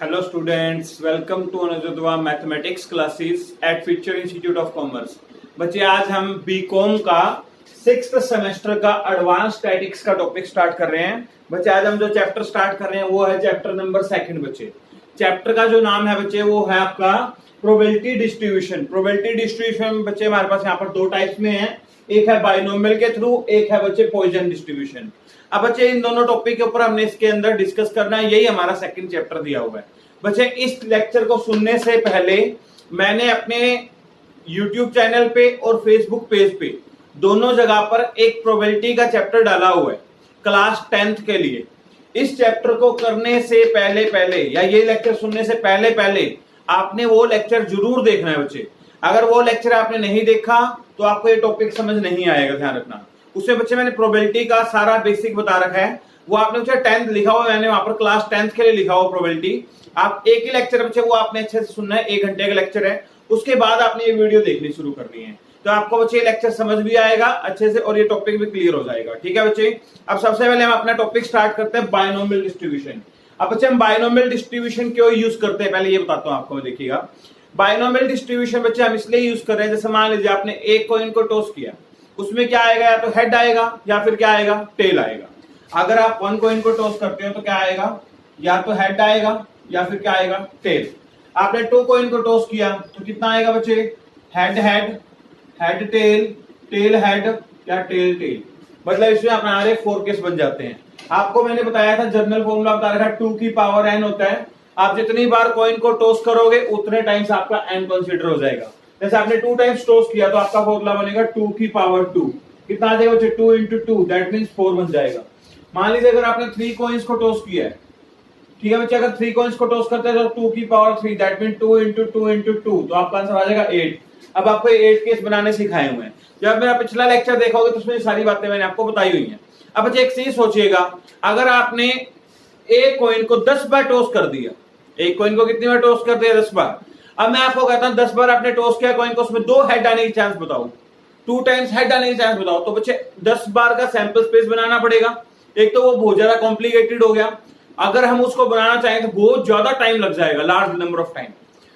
Hello students, welcome to Anujadwa mathematics classes eight future institute of commerce. बच्चे आज हम BCom का 6th semester का एडवांस स्टैटिक्स का टॉपिक स्टार्ट कर रहे हैं। बच्चे आज हम जो चैप्टर स्टार्ट कर रहे हैं वो है चैप्टर नंबर 2। बच्चे चैप्टर का जो नाम है बच्चे वो है आपका प्रोबेबिलिटी डिस्ट्रीब्यूशन। प्रोबेबिलिटी डिस्ट्रीब्यूशन बच्चे हमारे पास यहाँ पर दो टाइप्स में है, एक है बाइनोमियल के थ्रू, एक है बच्चे पॉइजन डिस्ट्रीब्यूशन। अब बच्चे इन दोनों टॉपिक के ऊपर हमने इसके अंदर डिस्कस करना है, यही हमारा सेकंड चैप्टर दिया हुआ है। बच्चे इस लेक्चर को सुनने से पहले मैंने अपने YouTube चैनल पे और Facebook पेज पे दोनों जगह पर एक प्रोबेबिलिटी का चैप्टर डाला हुआ है क्लास 10th के लिए। इस चैप्टर को करने से पहले या ये लेक्चर सुनने से पहले आपने वो लेक्चर जरूर देखना है बच्चे। अगर वो लेक्चर आपने नहीं देखा तो आपको ये टॉपिक समझ नहीं आएगा, ध्यान रखना। उसमें बच्चे मैंने प्रोबेबिलिटी का सारा बेसिक बता रखा है, वो आपने बच्चे 10th लिखा हुआ, मैंने वहां पर क्लास 10th के लिए लिखा हुआ प्रोबेबिलिटी। आप एक ही लेक्चर बच्चे वो आपने अच्छे से सुनना है, 1 घंटे का लेक्चर है, उसके बाद आपने ये वीडियो देखनी शुरू करनी है, तो आपको बच्चे लेक्चर समझ भी आएगा अच्छे से और ये टॉपिक भी क्लियर हो जाएगा। ठीक है बच्चे, अब सबसे पहले हम अपना टॉपिक स्टार्ट करते हैं बाइनोमियल डिस्ट्रीब्यूशन। अब बच्चे हम बाइनोमियल डिस्ट्रीब्यूशन क्यों यूज करते हैं पहले ये बताता हूं आपको। देखिएगा, बाइनोमियल डिस्ट्रीब्यूशन बच्चे हम इसलिए यूज कर रहे हैं, जैसे मान लीजिए आपने एक कॉइन को टॉस किया, उसमें क्या आएगा, या तो हेड आएगा या फिर क्या आएगा, टेल आएगा। अगर आप 1 कॉइन को टॉस करते हो तो क्या आएगा, या तो हेड आएगा या फिर क्या आएगा, टेल। आपने 2 कॉइन को टॉस किया तो कितना आएगा बच्चे, head head, head tail, tail head या टेल टेल। मतलब इसमें हमारे 4 केस बन जाते हैं। आपको मैंने बताया था जनरल फॉर्मूला बता रखा, 2 की पावर n होता है। आप जितनी बार कॉइन को टॉस करोगे उतने टाइम्स आपका n कंसीडर हो जाएगा। जैसे आपने 2 टाइम्स टॉस किया तो आपका फॉर्मूला बनेगा 2 की पावर 2। कितना आ जाएगा बच्चे, 2 into 2, दैट मीन्स 4 बन जाएगा। मान लीजिए अगर आपने 3 कॉइन्स को टॉस किया है, ठीक है बच्चे, अगर 3 कॉइन्स को टॉस करते हैं तो 2 की power 3, that mean 2 into 2 into 2, तो आपका आंसर आ जाएगा 8। अब आपको 8 केस बनाने सिखाए हुए हैं। जब मेरा पिछला लेक्चर देखोगे तो उसमें सारी बातें मैंने आपको बताई हुई हैं। अब बच्चे एक चीज सोचिएगा, अगर आपने एक कॉइन को 10 बार टॉस कर दिया, एक कॉइन को कितनी बार टॉस कर दिया, 10 बार। अब मैं आपको कहता हूं 10 बार आपने टॉस किया कॉइन को, उसमें 2 हेड आने की चांस बताओ, 2 टाइम्स हेड आने की चांस बताओ, तो बच्चे 10 बार का सैंपल स्पेस बनाना पड़ेगा। एक तो वो बहुत ज्यादा कॉम्प्लिकेटेड हो गया, अगर हम उसको बनाना चाहें तो बहुत ज्यादा टाइम लग जाएगा, लार्ज नंबर ऑफ टाइम।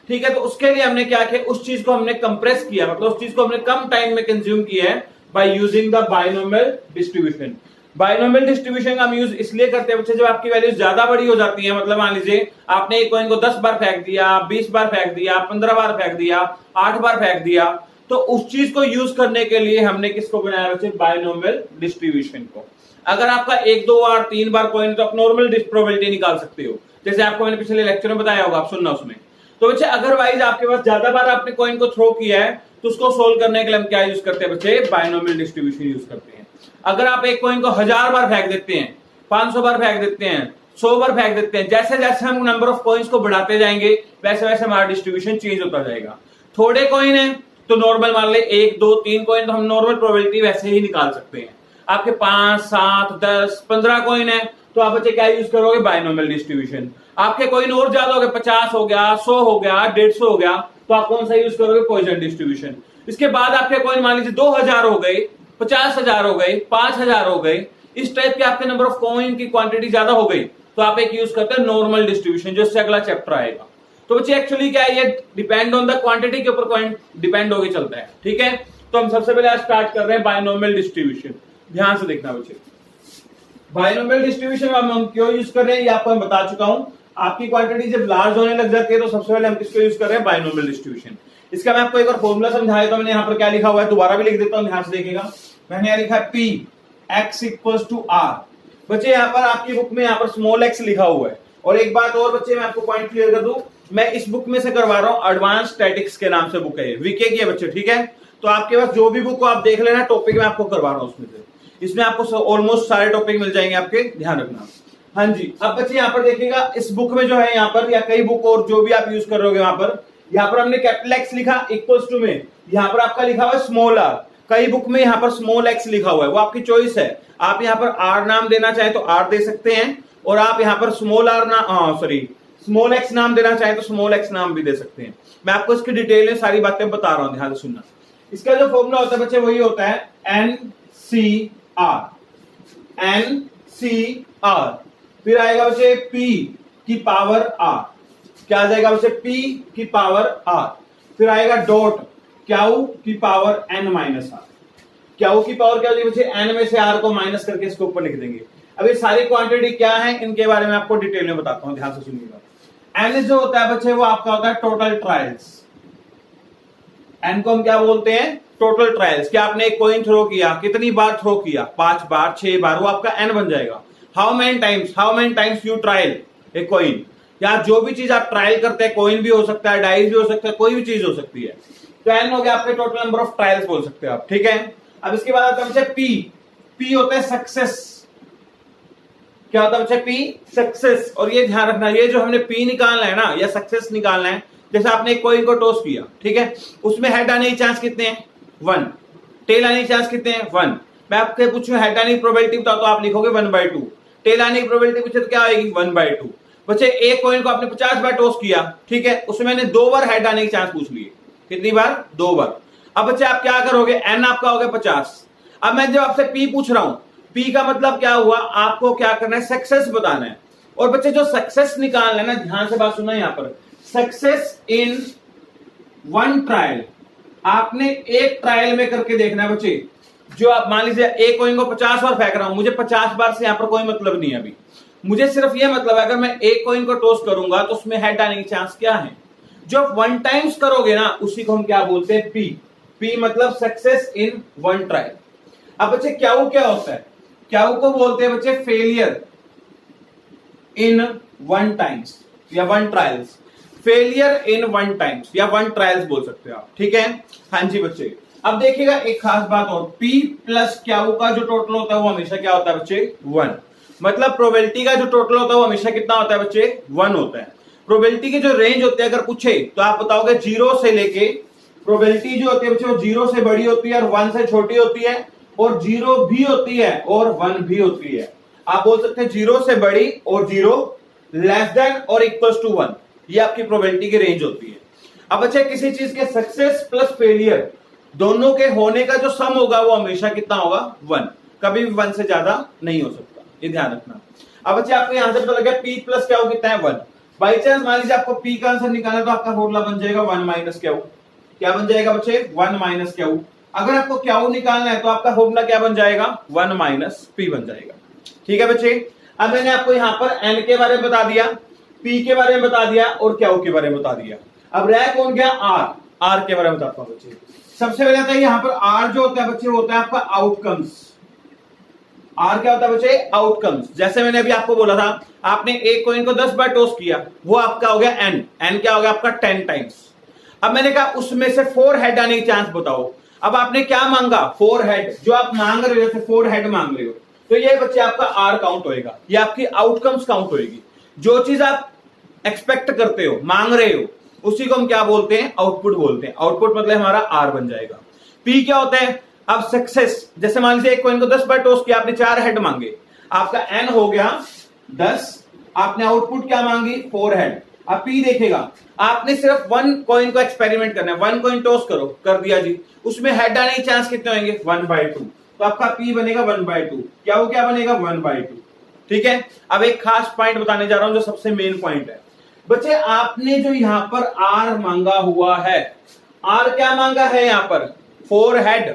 ठीक है, तो उसके लिए हमने क्या किया, उस चीज को हमने कंप्रेस किया, मतलब उस चीज को हमने कम टाइम में कंज्यूम किया है by using the binomial distribution. Binomial distribution का हम यूज इसलिए करते हैं बच्चे, जब आपकी वैल्यूज ज्यादा बड़ी हो जाती है, मतलब मान लीजिए आपने एक कॉइन को 10 बार फेंक दिया, 20 बार फेंक दिया, 15 बार फेंक दिया, 8 बार फेंक दिया, तो उस चीज को यूज करने के लिए हमने किसको बनाया बच्चे, बाइनोमियल डिस्ट्रीब्यूशन को। अगर आपका 1, 2 बार 3 बार कॉइन, तो आप नॉर्मल प्रोबेबिलिटी निकाल सकते हो, जैसे आपको मैंने पिछले लेक्चर में बताया होगा, आप सुनना उसमें। तो बच्चे अदरवाइज आपके पास ज्यादा बार आपने कॉइन को थ्रो किया है, तो उसको सोल्व करने के लिए हम क्या यूज करते हैं बच्चे, बाइनोमियल डिस्ट्रीब्यूशन यूज करते हैं। अगर आप एक कॉइन को 1000 बार फेंक देते हैं, 500 बार फेंक देते हैं, 100 बार फेंक देते हैं, जैसे जैसे हम नंबर ऑफ कॉइन्स को बढ़ाते जाएंगे वैसे वैसे हमारा डिस्ट्रीब्यूशन चेंज होता जाएगा। थोड़े कॉइन है तो नॉर्मल मान ले 1, 2, 3 कॉइन, तो हम नॉर्मल प्रोबेबिलिटी वैसे ही निकाल सकते हैं। आपके 5, 7, 10, 15 कॉइन है तो आप बच्चे क्या यूज करोगे, बाइनोमियल डिस्ट्रीब्यूशन। आपके कॉइन और ज्यादा हो गए, 50 हो गया, 100 हो गया, 150 हो गया, तो आप कौन सा यूज करोगे, पॉइजन डिस्ट्रीब्यूशन। इसके बाद आपके कॉइन मान लीजिए 2000 हो गए, 50,000 हो गए, 5000 हो गए, इस टाइप के आपके नंबर ऑफ कॉइन की क्वांटिटी ज्यादा हो गई, तो आप एक यूज करते हैं नॉर्मल डिस्ट्रीब्यूशन, जो इससे अगला चैप्टर आएगा। तो बच्चे एक्चुअली क्या है, ये डिपेंड ऑन द क्वांटिटी के ऊपर कॉइन डिपेंड होकर चलता है। ठीक है, तो हम सबसे पहले आज स्टार्ट कर रहे हैं बाइनोमियल डिस्ट्रीब्यूशन। ध्यान से देखना बच्चे, बाइनोमियल डिस्ट्रीब्यूशन हम क्यों यूज कर रहे हैं ये आपको मैं बता चुका हूं। आपकी क्वांटिटी जब लार्ज होने लग जाती है तो सबसे पहले हम किसको यूज कर रहे हैं, बाइनोमियल डिस्ट्रीब्यूशन। इसका मैं आपको एक और फॉर्मूला समझाया, तो मैंने यहाँ पर क्या लिखा हुआ है, दोबारा भी लिख देता हूं, ध्यान से देखिएगा। मैंने यहाँ लिखा है P x equals to R। बच्चे यहाँ पर आपकी बुक में यहाँ पर स्मॉल x लिखा हुआ है। और एक बात और बच्चे मैं आपको पॉइंट क्लियर कर दूं, मैं इस बुक में से करवा रहा हूँ, एडवांस स्टैटिक्स के नाम से बुक है, वीके की है बच्चे। ठीक है, तो आपके पास जो भी बुक को आप देख लेना, टॉपिक में आपको करवा रहा हूँ उसमें से, इसमें आपको ऑलमोस्ट सारे टॉपिक मिल जाएंगे आपके, ध्यान रखना। हाँ जी, अब बच्चे यहाँ पर देखिएगा, इस बुक में जो है यहाँ पर, या कई बुक और जो भी आप यूज कर रहे हो यहाँ पर हमने कैपिटल X लिखा, इक्वल्स टू में यहाँ पर आपका लिखा हुआ है स्मॉल r। कई बुक में यहाँ पर स्मॉल x लिखा हुआ है, वो आपकी चॉइस है। आप यहाँ पर r नाम देना चाहे तो r दे सकते हैं, और आप यहाँ पर स्मॉल x नाम देना चाहे तो स्मॉल x नाम भी दे सकते हैं। मैं आपको इसकी डिटेल में सारी बातें बता रहा हूँ, ध्यान से सुनना। इसका जो फॉर्मूला होता है बच्चे वही होता है NCR, फिर आएगा बच्चे P की पावर R, क्या आ जाएगा बच्चे, p की पावर r, फिर आएगा डॉट q की power n minus r। q की पावर क्या होगी बच्चे, n में से r को माइनस करके इसके ऊपर लिख देंगे। अब ये सारी क्वांटिटी क्या है, इनके बारे में आपको डिटेल में बताता हूं, ध्यान से सुनिएगा। n जो होता है बच्चे वो आपका होता है टोटल ट्रायल्स। n को हम क्या बोलते हैं, टोटल ट्रायल्स। क्या आपने एक कॉइन थ्रो किया, कितनी बार थ्रो किया, 5 बार 6 बार, वो आपका n बन जाएगा। How many times you trial a coin, या जो भी चीज आप ट्रायल करते हैं, कॉइन भी हो सकता है, डाइस भी हो सकता है, कोई भी चीज हो सकती है, तो n हो गया आपके टोटल नंबर ऑफ ट्रायल्स बोल सकते हैं आप, ठीक है। अब इसके बाद आता है p होता है सक्सेस। क्या होता है बच्चे, p सक्सेस। और ये ध्यान रखना, ये जो हमने p निकालना है ना, या सक्सेस निकालना है, जैसे आपने एक कॉइन को टॉस किया, ठीक है, उसमें हेड आने के चांस कितने हैं, 1, टेल आने के चांस कितने हैं, 1। मैं आपके पूछूं हेड आने की प्रोबेबिलिटी बताओ तो आप लिखोगे 1/2, टेल आने की प्रोबेबिलिटी पूछे तो क्या आएगी, 1/2। बच्चे एक कॉइन को आपने 50 बार टॉस किया, ठीक है, उसमें मैंने 2 बार हेड आने के चांस पूछ लिए, कितनी बार, 2 बार। अब बच्चे आप क्या करोगे, n आपका हो गया 50। अब मैं जब आपसे p पूछ रहा हूं, p का मतलब क्या हुआ, आपको क्या करना है, सक्सेस बताना है। और बच्चे जो सक्सेस निकालना है ना, ध्यान से बात सुनना, यहां पर सक्सेस इन 1 ट्रायल, आपने एक ट्रायल में करके देखना है बच्चे। जो आप मान लीजिए एक कॉइन को 50 बार फेंक रहा हूं, मुझे 50 बार से यहां पर कोई मतलब नहीं है, अभी मुझे सिर्फ ये मतलब है अगर मैं एक कॉइन को टॉस करूंगा तो उसमें हेड आने की चांस क्या है। जो 1 टाइम्स करोगे ना, उसी को हम क्या बोलते हैं, p मतलब सक्सेस इन 1 ट्रायल। अब बच्चे क्या होता है, क्या को बोलते हैं बच्चे फेलियर इन 1 टाइम्स या 1 ट्रायल्स, फेलियर इन 1 टाइम्स या 1 ट्रायल्स बोल सकते हो आप, ठीक है। हाँ जी बच्चे, अब देखिएगा एक खास बात और, p प्लस क्या का जो टोटल होता है वो हमेशा क्या होता है बच्चे, 1। मतलब प्रोबेबिलिटी का जो टोटल होता है वो हमेशा कितना होता है बच्चे, 1 होता है। प्रोबेबिलिटी की जो रेंज होती है अगर पूछे तो आप बताओगे 0 से लेके, प्रोबेबिलिटी जो होती है बच्चे वो 0 से बड़ी होती है और 1 से छोटी होती है, और 0 भी होती है और 1 भी होती है। आप बोल सकते हैं 0 से बड़ी और 0 लेस देन और इक्वल्स टू 1, ये आपकी प्रोबेबिलिटी की रेंज होती है। अब बच्चे किसी चीज के सक्सेस प्लस फेलियर दोनों के होने का जो सम होगा वो हमेशा कितना होगा, 1, कभी भी 1 से ज्यादा नहीं हो सकता, ये ध्यान रखना। अब बच्चे आपको यहां से पता लग गया p प्लस क्या हो कितना है, 1। बाई चांस मान लीजिए आपको p का आंसर निकालना है तो आपका फॉर्मूला बन जाएगा 1 माइनस क्या बन जाएगा बच्चे, 1 माइनस क्या। अगर आपको क्या निकालना है तो आपका फॉर्मूला क्या बन जाएगा, 1 माइनस p बन जाएगा, ठीक है बच्चे। अब मैंने आपको यहां पर n के बारे में बता दिया, p के बारे में बता दिया और क्या के बारे में बता दिया। अब रह कौन गया, r के बारे में बताता हूं बच्चे। सबसे पहले आता है यहां पर r जो होता है बच्चे, होता है आपका आउटकम्स। r क्या होता है बच्चे, आउटकम्स। जैसे मैंने अभी आपको बोला था, आपने एक कॉइन को 10 बार टॉस किया, वो आपका हो गया n क्या हो गया आपका 10 टाइम्स। अब मैंने कहा उसमें से 4 हेड आने की चांस बताओ। अब आपने क्या मांगा, 4 हेड, जो आप मांग रहे हो जैसे 4 हेड मांग रहे हो, तो ये बच्चे आपका r काउंट होएगा, ये आपकी आउटकम्स काउंट होएगी। जो चीज आप एक्सपेक्ट करते हो, मांग रहे हो, उसी को हम क्या बोलते हैं, आउटपुट बोलते हैं। आउटपुट मतलब हमारा r बन जाएगा। p क्या होता है, अब सक्सेस, जैसे मान लीजिए एक कॉइन को 10 बार टॉस किया, आपने 4 हेड मांगे, आपका n हो गया 10, आपने आउटपुट क्या मांगी, 4 हेड। अब p देखेगा, आपने सिर्फ 1 कॉइन को एक्सपेरिमेंट करना है, 1 कॉइन टॉस करो, कर दिया जी, उसमें हेड आने के चांस कितने होंगे, 1/2, तो आपका p बनेगा 1/2, क्या बनेगा 1/2, ठीक है। अब एक खास पॉइंट बताने जा रहा हूं जो सबसे मेन पॉइंट है बच्चे। आपने जो यहां पर r मांगा हुआ है, r क्या मांगा है यहां पर, 4 हेड,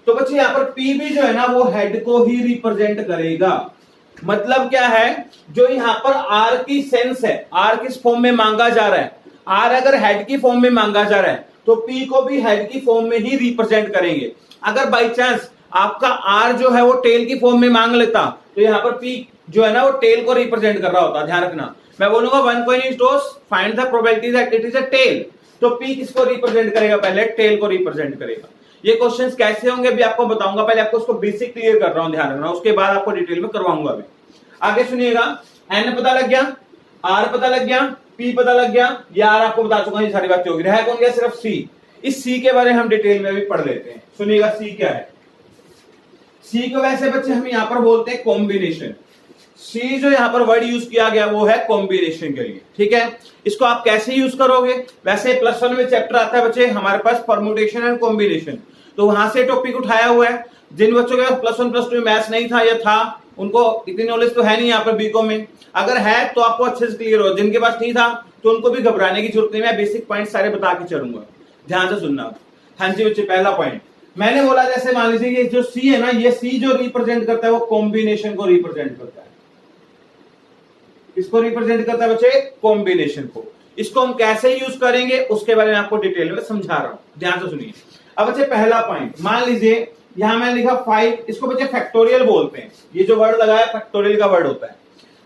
तो बच्चे यहां पर p भी जो है ना वो हेड को ही रिप्रेजेंट करेगा। मतलब क्या है, जो यहां पर r की सेंस है, r किस फॉर्म में मांगा जा रहा है, r अगर हेड की फॉर्म में मांगा जा रहा है तो p को भी हेड की फॉर्म में ही रिप्रेजेंट करेंगे। अगर बाई चांस आपका r जो है वो टेल की फॉर्म में मांग लेता तो यहां पर p जो है ना वो टेल को रिप्रेजेंट कर रहा होता। ध्यान रखना, मैं बोलूंगा 1 coin is toss, find the probability that it is a tail, तो p किसको रिप्रेजेंट करेगा, पहले टेल को रिप्रेजेंट करेगा। ये क्वेश्चंस कैसे होंगे भी आपको बताऊंगा, पहले आपको उसको बेसिक क्लियर कर रहा हूं, ध्यान रखना, उसके बाद आपको डिटेल में करवाऊंगा। अभी आगे सुनिएगा, n पता लग गया, r पता लग गया, p पता लग गया, ये r आपको बता चुका हूं, ये सारी बातें होगी। रह कौन गया, सिर्फ c। इस c के बारे में हम डिटेल में अभी पढ़ लेते हैं। सुनिएगा c क्या है। c को वैसे बच्चे हम यहां पर बोलते हैं कॉम्बिनेशन। c जो यहां पर वर्ड यूज किया गया वो है कॉम्बिनेशन के लिए, ठीक है। इसको आप कैसे यूज करोगे, वैसे +1 में चैप्टर आता है बच्चे हमारे पास परम्यूटेशन एंड कॉम्बिनेशन, तो वहां से टॉपिक उठाया हुआ है। जिन बच्चों के पास +1 +2 मैथ्स नहीं था या था उनको इतनी नॉलेज तो है नहीं यहाँ पर बीकॉम में, अगर है तो आपको अच्छे से क्लियर हो, जिनके पास नहीं था तो उनको भी घबराने की जरूरत नहीं, मैं बेसिक पॉइंट सारे बता के चलूंगा, ध्यान से सुनना। हाँ जी बच्चे, पहला पॉइंट मैंने बोला, जैसे मान लीजिए ये जो सी है ना, ये सी जो रिप्रेजेंट करता है वो कॉम्बिनेशन को रिप्रेजेंट करता है। इसको रिप्रेजेंट करता है बच्चे कॉम्बिनेशन को। इसको हम कैसे यूज करेंगे उसके बारे में आपको डिटेल में समझा रहा हूं, ध्यान से सुनिए। अब बच्चे पहला पॉइंट मान लीजिए यहां मैंने लिखा 5, इसको बच्चे फैक्टोरियल बोलते हैं, ये जो वर्ड लगा है फैक्टोरियल का वर्ड होता है।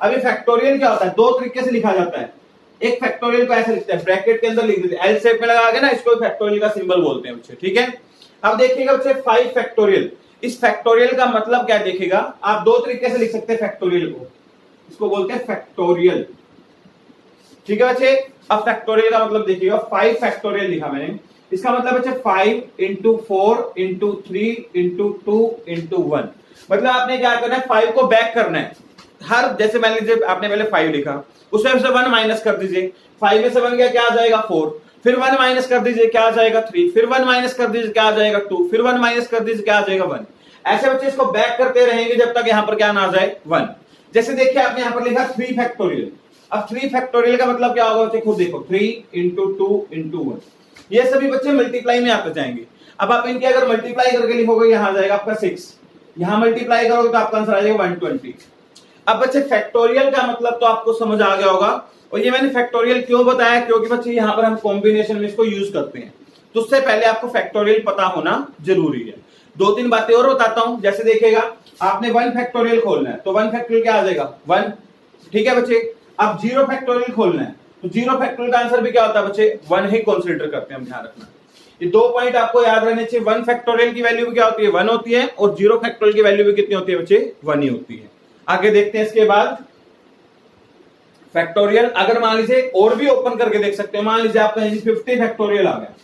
अब ये फैक्टोरियल क्या होता है, दो तरीके से लिखा जाता है। एक फैक्टोरियल को ऐसे लिखते हैं, ब्रैकेट के अंदर लिख देते हैं, एल शेप में लगा के ना, इसको फैक्टोरियल का सिंबल बोलते हैं बच्चे, ठीक है। अब देखिएगा बच्चे 5 फैक्टोरियल, इस फैक्टोरियल का मतलब क्या देखिएगा, आप दो तरीके से लिख सकते हैं फैक्टोरियल को, इसको बोलते हैं फैक्टोरियल, ठीक है बच्चे। अब फैक्टोरियल का मतलब देखिएगा, 5 फैक्टोरियल लिखा मैंने, इसका मतलब बच्चे 5 इंटू 4 इंटू 3 इंटू 2 इंटू 1, मतलब आपने क्या करना है, 5 को बैक करना है। हर जैसे मान लीजिए आपने पहले 5 लिखा, उसमें से 1 माइनस कर दीजिए, 5 में से 1 गया क्या आ जाएगा 4, फिर 1 माइनस कर दीजिए क्या आ जाएगा 3, फिर 1 माइनस कर दीजिए क्या आ जाएगा 2, फिर 1 माइनस कर दीजिए क्या आ जाएगा 1। ऐसे बच्चे इसको बैक करते रहेंगे जब तक यहां पर क्या ना आ जाए 1। जैसे देखिए आपने यहां पर लिखा 3 फैक्टोरियल, अब 3 फैक्टोरियल का मतलब क्या होगा बच्चे, खुद देखो, 3 इंटू 2 इंटू 1, ये सभी बच्चे मल्टीप्लाई में आते जाएंगे। अब आप इनके अगर मल्टीप्लाई करके लिखोगे, यहां आ जाएगा आपका 6, यहां मल्टीप्लाई करोगे तो आपका आंसर आ जाएगा 120। अब बच्चे फैक्टोरियल का मतलब तो आपको समझ आ गया होगा, और ये मैंने फैक्टोरियल क्यों बताया, क्योंकि बच्चे यहां पर हम कॉम्बिनेशन में इसको यूज करते हैं, तो उससे पहले आपको फैक्टोरियल पता होना जरूरी है। 2-3 बातें और बताता हूं, जैसे देखिएगा आपने 1 फैक्टोरियल खोलना है तो 1 फैक्टोरियल क्या आ जाएगा 1, ठीक है बच्चे। अब 0 फैक्टोरियल खोलना है तो 0 फैक्टोरियल का आंसर भी क्या होता है बच्चे, 1 ही कंसीडर करते हैं हम, ध्यान रखना। ये 2 पॉइंट आपको याद रहने चाहिए, 1 फैक्टोरियल की वैल्यू भी क्या होती है 1 होती है, और 0 फैक्टोरियल की वैल्यू भी कितनी होती है बच्चे 1 ही होती है। आगे देखते हैं इसके बाद फैक्टोरियल, अगर मान लीजिए और भी ओपन करके देख सकते हैं, मान लीजिए आपका 50 फैक्टोरियल आ गया।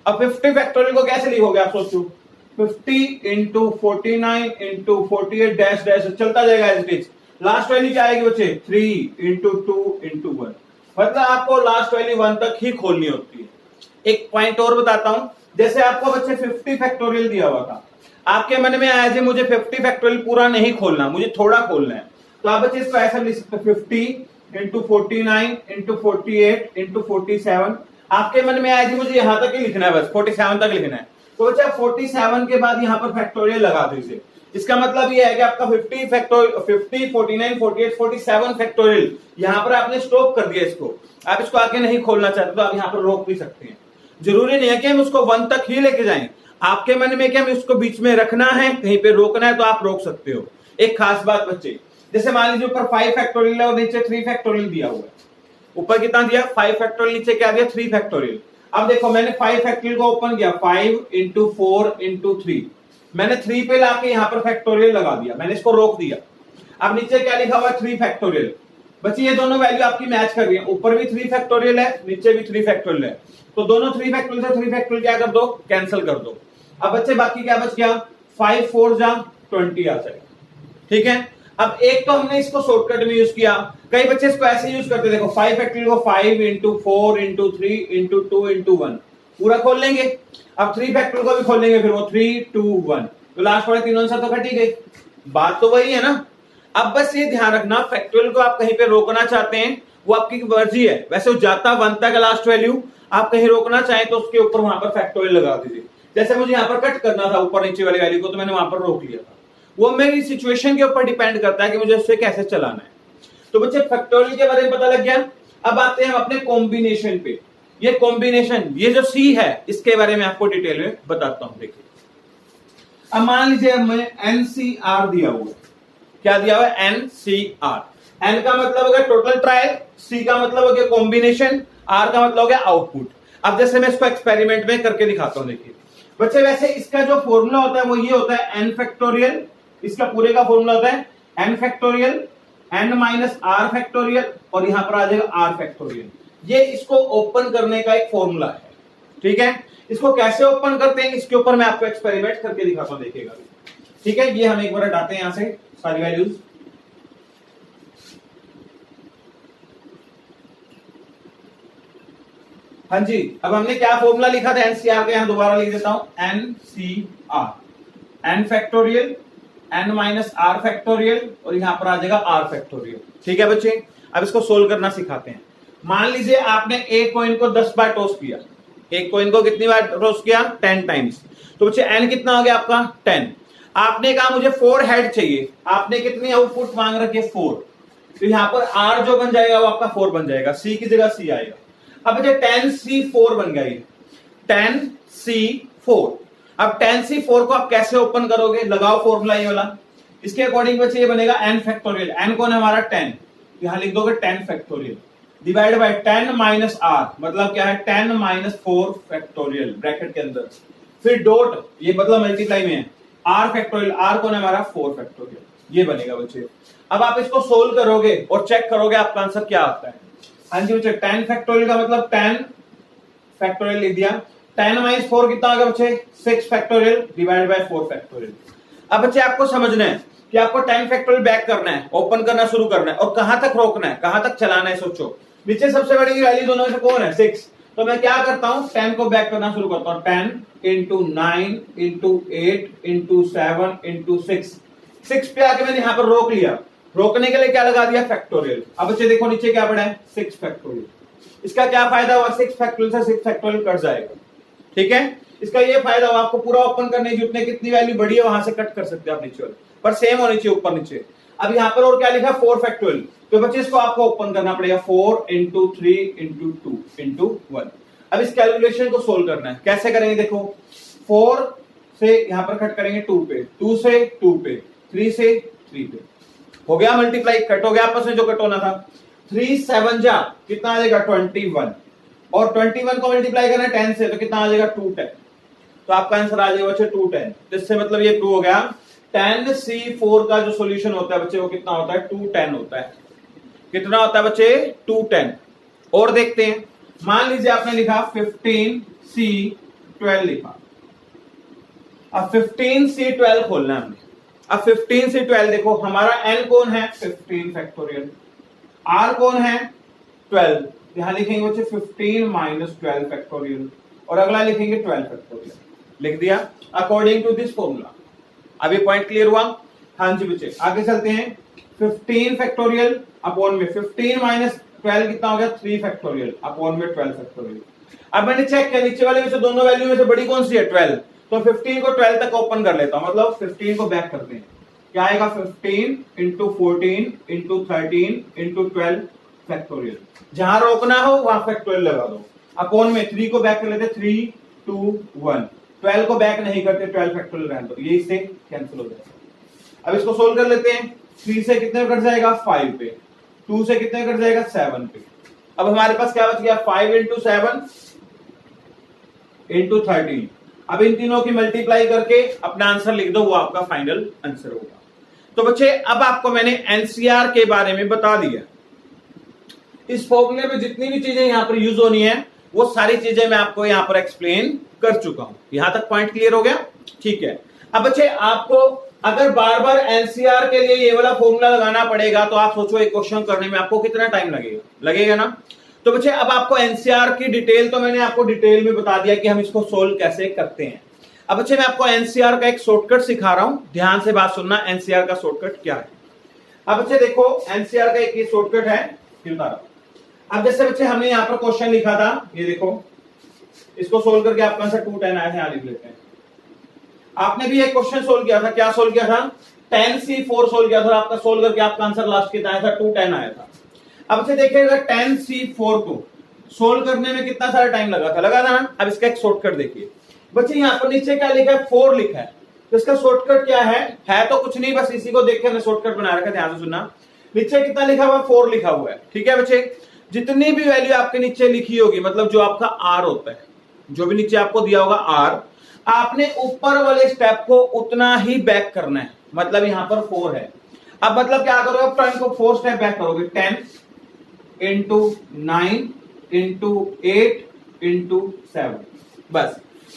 अब 50 फैक्टोरियल को कैसे लिखोगे आप सोचो, 50 इंटू 49 इंटू 48 डैश डैश चलता जाएगा as it is, last value क्या आएगी बच्चे 3 इंटू 2 इंटू 1, मतलब आपको लास्ट वैल्यू 1 तक ही खोलनी होती है। एक पॉइंट और बताता हूं, जैसे आपको बच्चे 50 फैक्टोरियल दिया हुआ था, आपके मन में आया जी मुझे 50 फैक्टोरियल पूरा नहीं खोलना, मुझे थोड़ा खोलना है, तो आप बच्चे इसको ऐसा लिख सकते 50 इंटू 49 इंटू 48 इंटू 47, आपके मन में आया जी मुझे यहां तक ही लिखना है, बस 47 तक लिखना है, तो बच्चा 47 के बाद यहां पर फैक्टोरियल लगा दीजिए। इसका मतलब यह है कि आपका 50 50 49 48 47 फैक्टोरियल यहां पर आपने स्टॉप कर दिया इसको, आप इसको आगे नहीं खोलना चाहते तो आप यहां पर रोक भी सकते हैं। जरूरी नहीं है कि हम उसको 1 तक ही लेके जाएं, आपके मन में कि हम इसको बीच में रखना है, कहीं पे रोकना है तो आप रोक सकते हो। एक खास बात बच्चे, जैसे मान लीजिए ऊपर 5 फैक्टोरियल है और नीचे 3 फैक्टोरियल दिया हुआ है, ऊपर कितना दिया 5 फैक्टोरियल, नीचे क्या दिया 3 फैक्टोरियल। अब देखो मैंने 5 फैक्टोरियल को ओपन किया, 5 इंटू 4 इंटू 3, मैंने 3 पे लाके यहां पर फैक्टोरियल लगा दिया, मैंने इसको रोक दिया। अब नीचे क्या लिखा हुआ है 3 फैक्टोरियल, बच्चे ये दोनों वैल्यू आपकी मैच कर रही है, ऊपर भी 3 फैक्टोरियल है नीचे भी 3 फैक्टोरियल है, तो दोनों 3 फैक्टोरियल से 3 फैक्टोरियल क्या कर दो कैंसिल कर दो। अब बच्चे बाकी क्या बच गया 5 4 जा 20 आ जाएगा, ठीक है। अब एक तो हमने इसको शॉर्टकट में यूज किया, कई बच्चे इसको ऐसे यूज करते, देखो 5 फैक्टोरियल को 5 इंटू 4 इंटू 3 इंटू 2 इंटू 1 पूरा खोल लेंगे, अब 3 फैक्टोरियल को भी खोल लेंगे, फिर वो 3 2 1, तो लास्ट वाले तीनों आंसर तो कट ही गए, बात तो वही है ना। अब बस ये ध्यान रखना फैक्टोरियल को आप कहीं पे रोकना चाहते हैं वो आपकी मर्जी है, वैसे वो जाता 1 तक लास्ट वैल्यू, आप कहीं रोकना चाहें तो उसके ऊपर वहां पर फैक्टोरियल लगा दीजिए। जैसे मुझे यहाँ पर कट करना था ऊपर नीचे वाली वैल्यू को, तो मैंने वहां पर रोक लिया था, वो मेरी सिचुएशन के ऊपर डिपेंड करता है कि मुझे उससे कैसे चलाना है। तो बच्चे फैक्टोरियल के बारे में पता लग गया। अब आते हैं हम अपने कॉम्बिनेशन पे, ये कॉम्बिनेशन ये जो सी है इसके बारे में आपको डिटेल में बताता हूं। देखिए अब मान लीजिए मैं एनसीआर दिया हुआ है, क्या दिया हुआ है एनसीआर, एन का मतलब हो गया टोटल ट्रायल, सी का मतलब हो गया कॉम्बिनेशन, आर का मतलब हो गया आउटपुट। अब जैसे मैं इसको एक्सपेरिमेंट में करके दिखाता हूं, देखिए बच्चे वैसे इसका जो फॉर्मूला होता है वो ये होता है एन फैक्टोरियल, इसका पूरे का फॉर्मूला होता है N factorial N minus R factorial और यहां पर आ जाएगा आर फैक्टोरियल। ये इसको ओपन करने का एक फॉर्मूला है, ठीक है। इसको कैसे ओपन करते हैं इसके ऊपर मैं आपको एक्सपेरिमेंट करके दिखाता हूं, देखिएगा, ठीक है। ये हम एक बार हटाते हैं यहां से सारी वैल्यूज, हाँ जी। अब हमने क्या फॉर्मूला लिखा था एनसीआर का, यहां दोबारा लिख देता हूं NCR, N factorial n minus R factorial और यहाँ पर आ जाएगा आर फैक्टोरियल। ठीक है बच्चे, अब इसको सोल्व करना सिखाते हैं। मान लीजिए आपने एक कॉइन को 10 बार टॉस किया, एक कॉइन को कितनी बार टॉस किया, 10 टाइम्स। तो बच्चे n कितना हो गया आपका 10। आपने कहा मुझे 4 हेड चाहिए, आपने कितनी आउटपुट मांग रखी है 4, तो यहाँ पर r जो बन जाएगा वो आपका 4 बन जाएगा, c की जगह c आएगा। अब बच्चे 10c4 बन गया, 10c4। अब 10c4 को आप कैसे ओपन करोगे, लगाओ फॉर्मूला ये वाला, इसके अकॉर्डिंग बच्चे ये बनेगा n फैक्टोरियल। n कौन है हमारा 10, यहां लिख दोगे 10 factorial divide by 10 minus r, मतलब क्या है 10 माइनस 4 फैक्टोरियल ब्रैकेट के अंदर, फिर डॉट, ये मतलब मल्टीप्लाई में है, r फैक्टोरियल, r कौन है हमारा 4 फैक्टोरियल, ये बनेगा बच्चे। अब आप इसको सोल्व करोगे और चेक करोगे आपका आंसर क्या आता है। हाँ जी बच्चे, 10 फैक्टोरियल का मतलब 10 फैक्टोरियल लिख दिया, 10 माइनस 4 कितना आ गया बच्चे 6 फैक्टोरियल डिवाइड बाय 4 फैक्टोरियल। अब बच्चे आपको समझना है कि आपको 10 फैक्टोरियल बैक करना है, ओपन करना शुरू करना है, और कहां तक रोकना है, कहां तक चलाना है। सोचो नीचे सबसे बड़ी वैल्यू दोनों में से कौन है 6, तो मैं क्या करता हूं 10 को बैक करना शुरू करता हूं, 10 इंटू 9 इंटू 8 इंटू 7 इंटू 6 पे आके मैंने यहां पर रोक लिया, रोकने के लिए क्या लगा दिया फैक्टोरियल। अब बच्चे देखो नीचे क्या पड़ा है 6 फैक्टोरियल, इसका क्या फायदा हुआ 6 फैक्टोरियल से 6 फैक्टोरियल कट जाएगा। ठीक है, इसका ये फायदा हुआ आपको पूरा ओपन करने की जितने कितनी वैल्यू बड़ी है वहां से कट कर सकते हैं आप नीचे वाले, पर सेम होनी चाहिए ऊपर नीचे। अब यहाँ पर और क्या लिखा 4 फैक्टोरियल, तो बच्चे इसको आपको ओपन करना पड़ेगा 4 इंटू 3 इंटू 2 इंटू 1। अब इस कैलकुलेशन को सोल्व करना है, कैसे करेंगे देखो, 4 से यहाँ पर कट करेंगे 2 पे, 2 से 2 पे, 3 से 3 पे, हो गया मल्टीप्लाई, कट हो गया आपस में जो कट होना था। 3 7 जा कितना आ जाएगा 21, और 21 को मल्टीप्लाई करना है 10 से, तो कितना आ जाएगा 210, तो आपका आंसर आ जाएगा बच्चे 210। इससे मतलब ये प्रूव हो गया 10c4 का जो सॉल्यूशन होता है बच्चे वो कितना होता है 210 होता है। कितना होता है बच्चे 210। और देखते हैं, मान लीजिए आपने लिखा 15c12 लिखा, अब 15c12 खोलना है हमने। अब 15c12 देखो हमारा n कौन है 15 फैक्टोरियल, r कौन है 12, यहां लिखेंगे बच्चे 15 माइनस 12 फैक्टोरियल, और अगला लिखेंगे 12 फैक्टोरियल, लिख दिया अकॉर्डिंग टू दिस फॉर्मूला। अब ये पॉइंट क्लियर हुआ। हाँ जी बच्चे आगे चलते हैं, 15 फैक्टोरियल अपॉन में 15 माइनस 12 कितना हो गया 3 फैक्टोरियल अपॉन में 12 फैक्टोरियल। अब मैंने चेक किया नीचे वाले में से दोनों वैल्यू में से बड़ी कौन सी है 12, तो 15 को 12 तक ओपन कर लेता हूं, मतलब 15 को बैक करते हैं, क्या आएगा 15 इंटू 14 इंटू 13 इंटू 12 फैक्टोरियल। जहां रोकना हो वहां फैक्टोरियल लगा दो, अपॉन में 3 को बैक कर लेते 3 2 1, 12 को बैक नहीं करते 12 फैक्टोरियल रहने दो, ये इससे कैंसिल हो जाएगा। अब इसको सोल्व कर लेते हैं, 3 से कितने कट जाएगा 5 पे, 2 से कितने कट जाएगा 7 पे। अब हमारे पास क्या बच गया 5 इंटू 7 इंटू 13। अब इन तीनों की मल्टीप्लाई करके अपना आंसर लिख दो, वो आपका फाइनल आंसर होगा। तो बच्चे अब आपको मैंने एनसीआर के बारे में बता दिया, इस फॉर्मूले में जितनी भी चीजें यहां पर यूज होनी है वो सारी चीजें मैं आपको यहां पर एक्सप्लेन कर चुका हूं। यहां तक पॉइंट क्लियर हो गया, ठीक है। अब बच्चे आपको अगर बार बार एनसीआर के लिए ये वाला फॉर्मूला लगाना पड़ेगा तो आप सोचो एक क्वेश्चन करने में आपको कितना टाइम लगेगा ना। तो बच्चे अब आपको एनसीआर की डिटेल तो मैंने आपको डिटेल में बता दिया कि हम इसको सोल्व कैसे करते हैं। अब बच्चे मैं आपको एनसीआर का एक शॉर्टकट सिखा रहा हूं, ध्यान से बात सुनना, एनसीआर का शॉर्टकट क्या है। अब बच्चे देखो एनसीआर का एक शॉर्टकट है, बता रहा हूं। अब जैसे बच्चे हमने यहाँ पर क्वेश्चन लिखा था, ये देखो इसको सोल्व करके आपका आंसर 210 आया है, यहां लिख लेते हैं। आपने भी एक क्वेश्चन सोल्व किया था, क्या सोल्व किया था 10c4 सोल्व किया था, आपका सोल्व करके आपका आंसर लास्ट कितना आया था 210 आया था। अब से देखिएगा 10c4 को सोल्व करने में कितना सारा टाइम लगा था ना। अब इसका एक शॉर्टकट देखिए बच्चे, यहाँ पर नीचे क्या लिखा है 4 लिखा है, तो इसका शॉर्टकट क्या है तो कुछ नहीं, बस इसी को देख के हमने शॉर्टकट बना रखा है, ध्यान से सुनना। नीचे कितना लिखा हुआ 4 लिखा हुआ है, ठीक है बच्चे। जितनी भी वैल्यू आपके नीचे लिखी होगी, मतलब जो आपका आर होता है, जो भी नीचे आपको दिया होगा आर, आपने ऊपर वाले स्टेप को उतना ही बैक करना है, मतलब यहां पर 4 है। अब मतलब क्या करोगे, अब टाइम को 4 स्टेप बैक करोगे, 10 इंटू 9 इंटू 8 इंटू 7, बस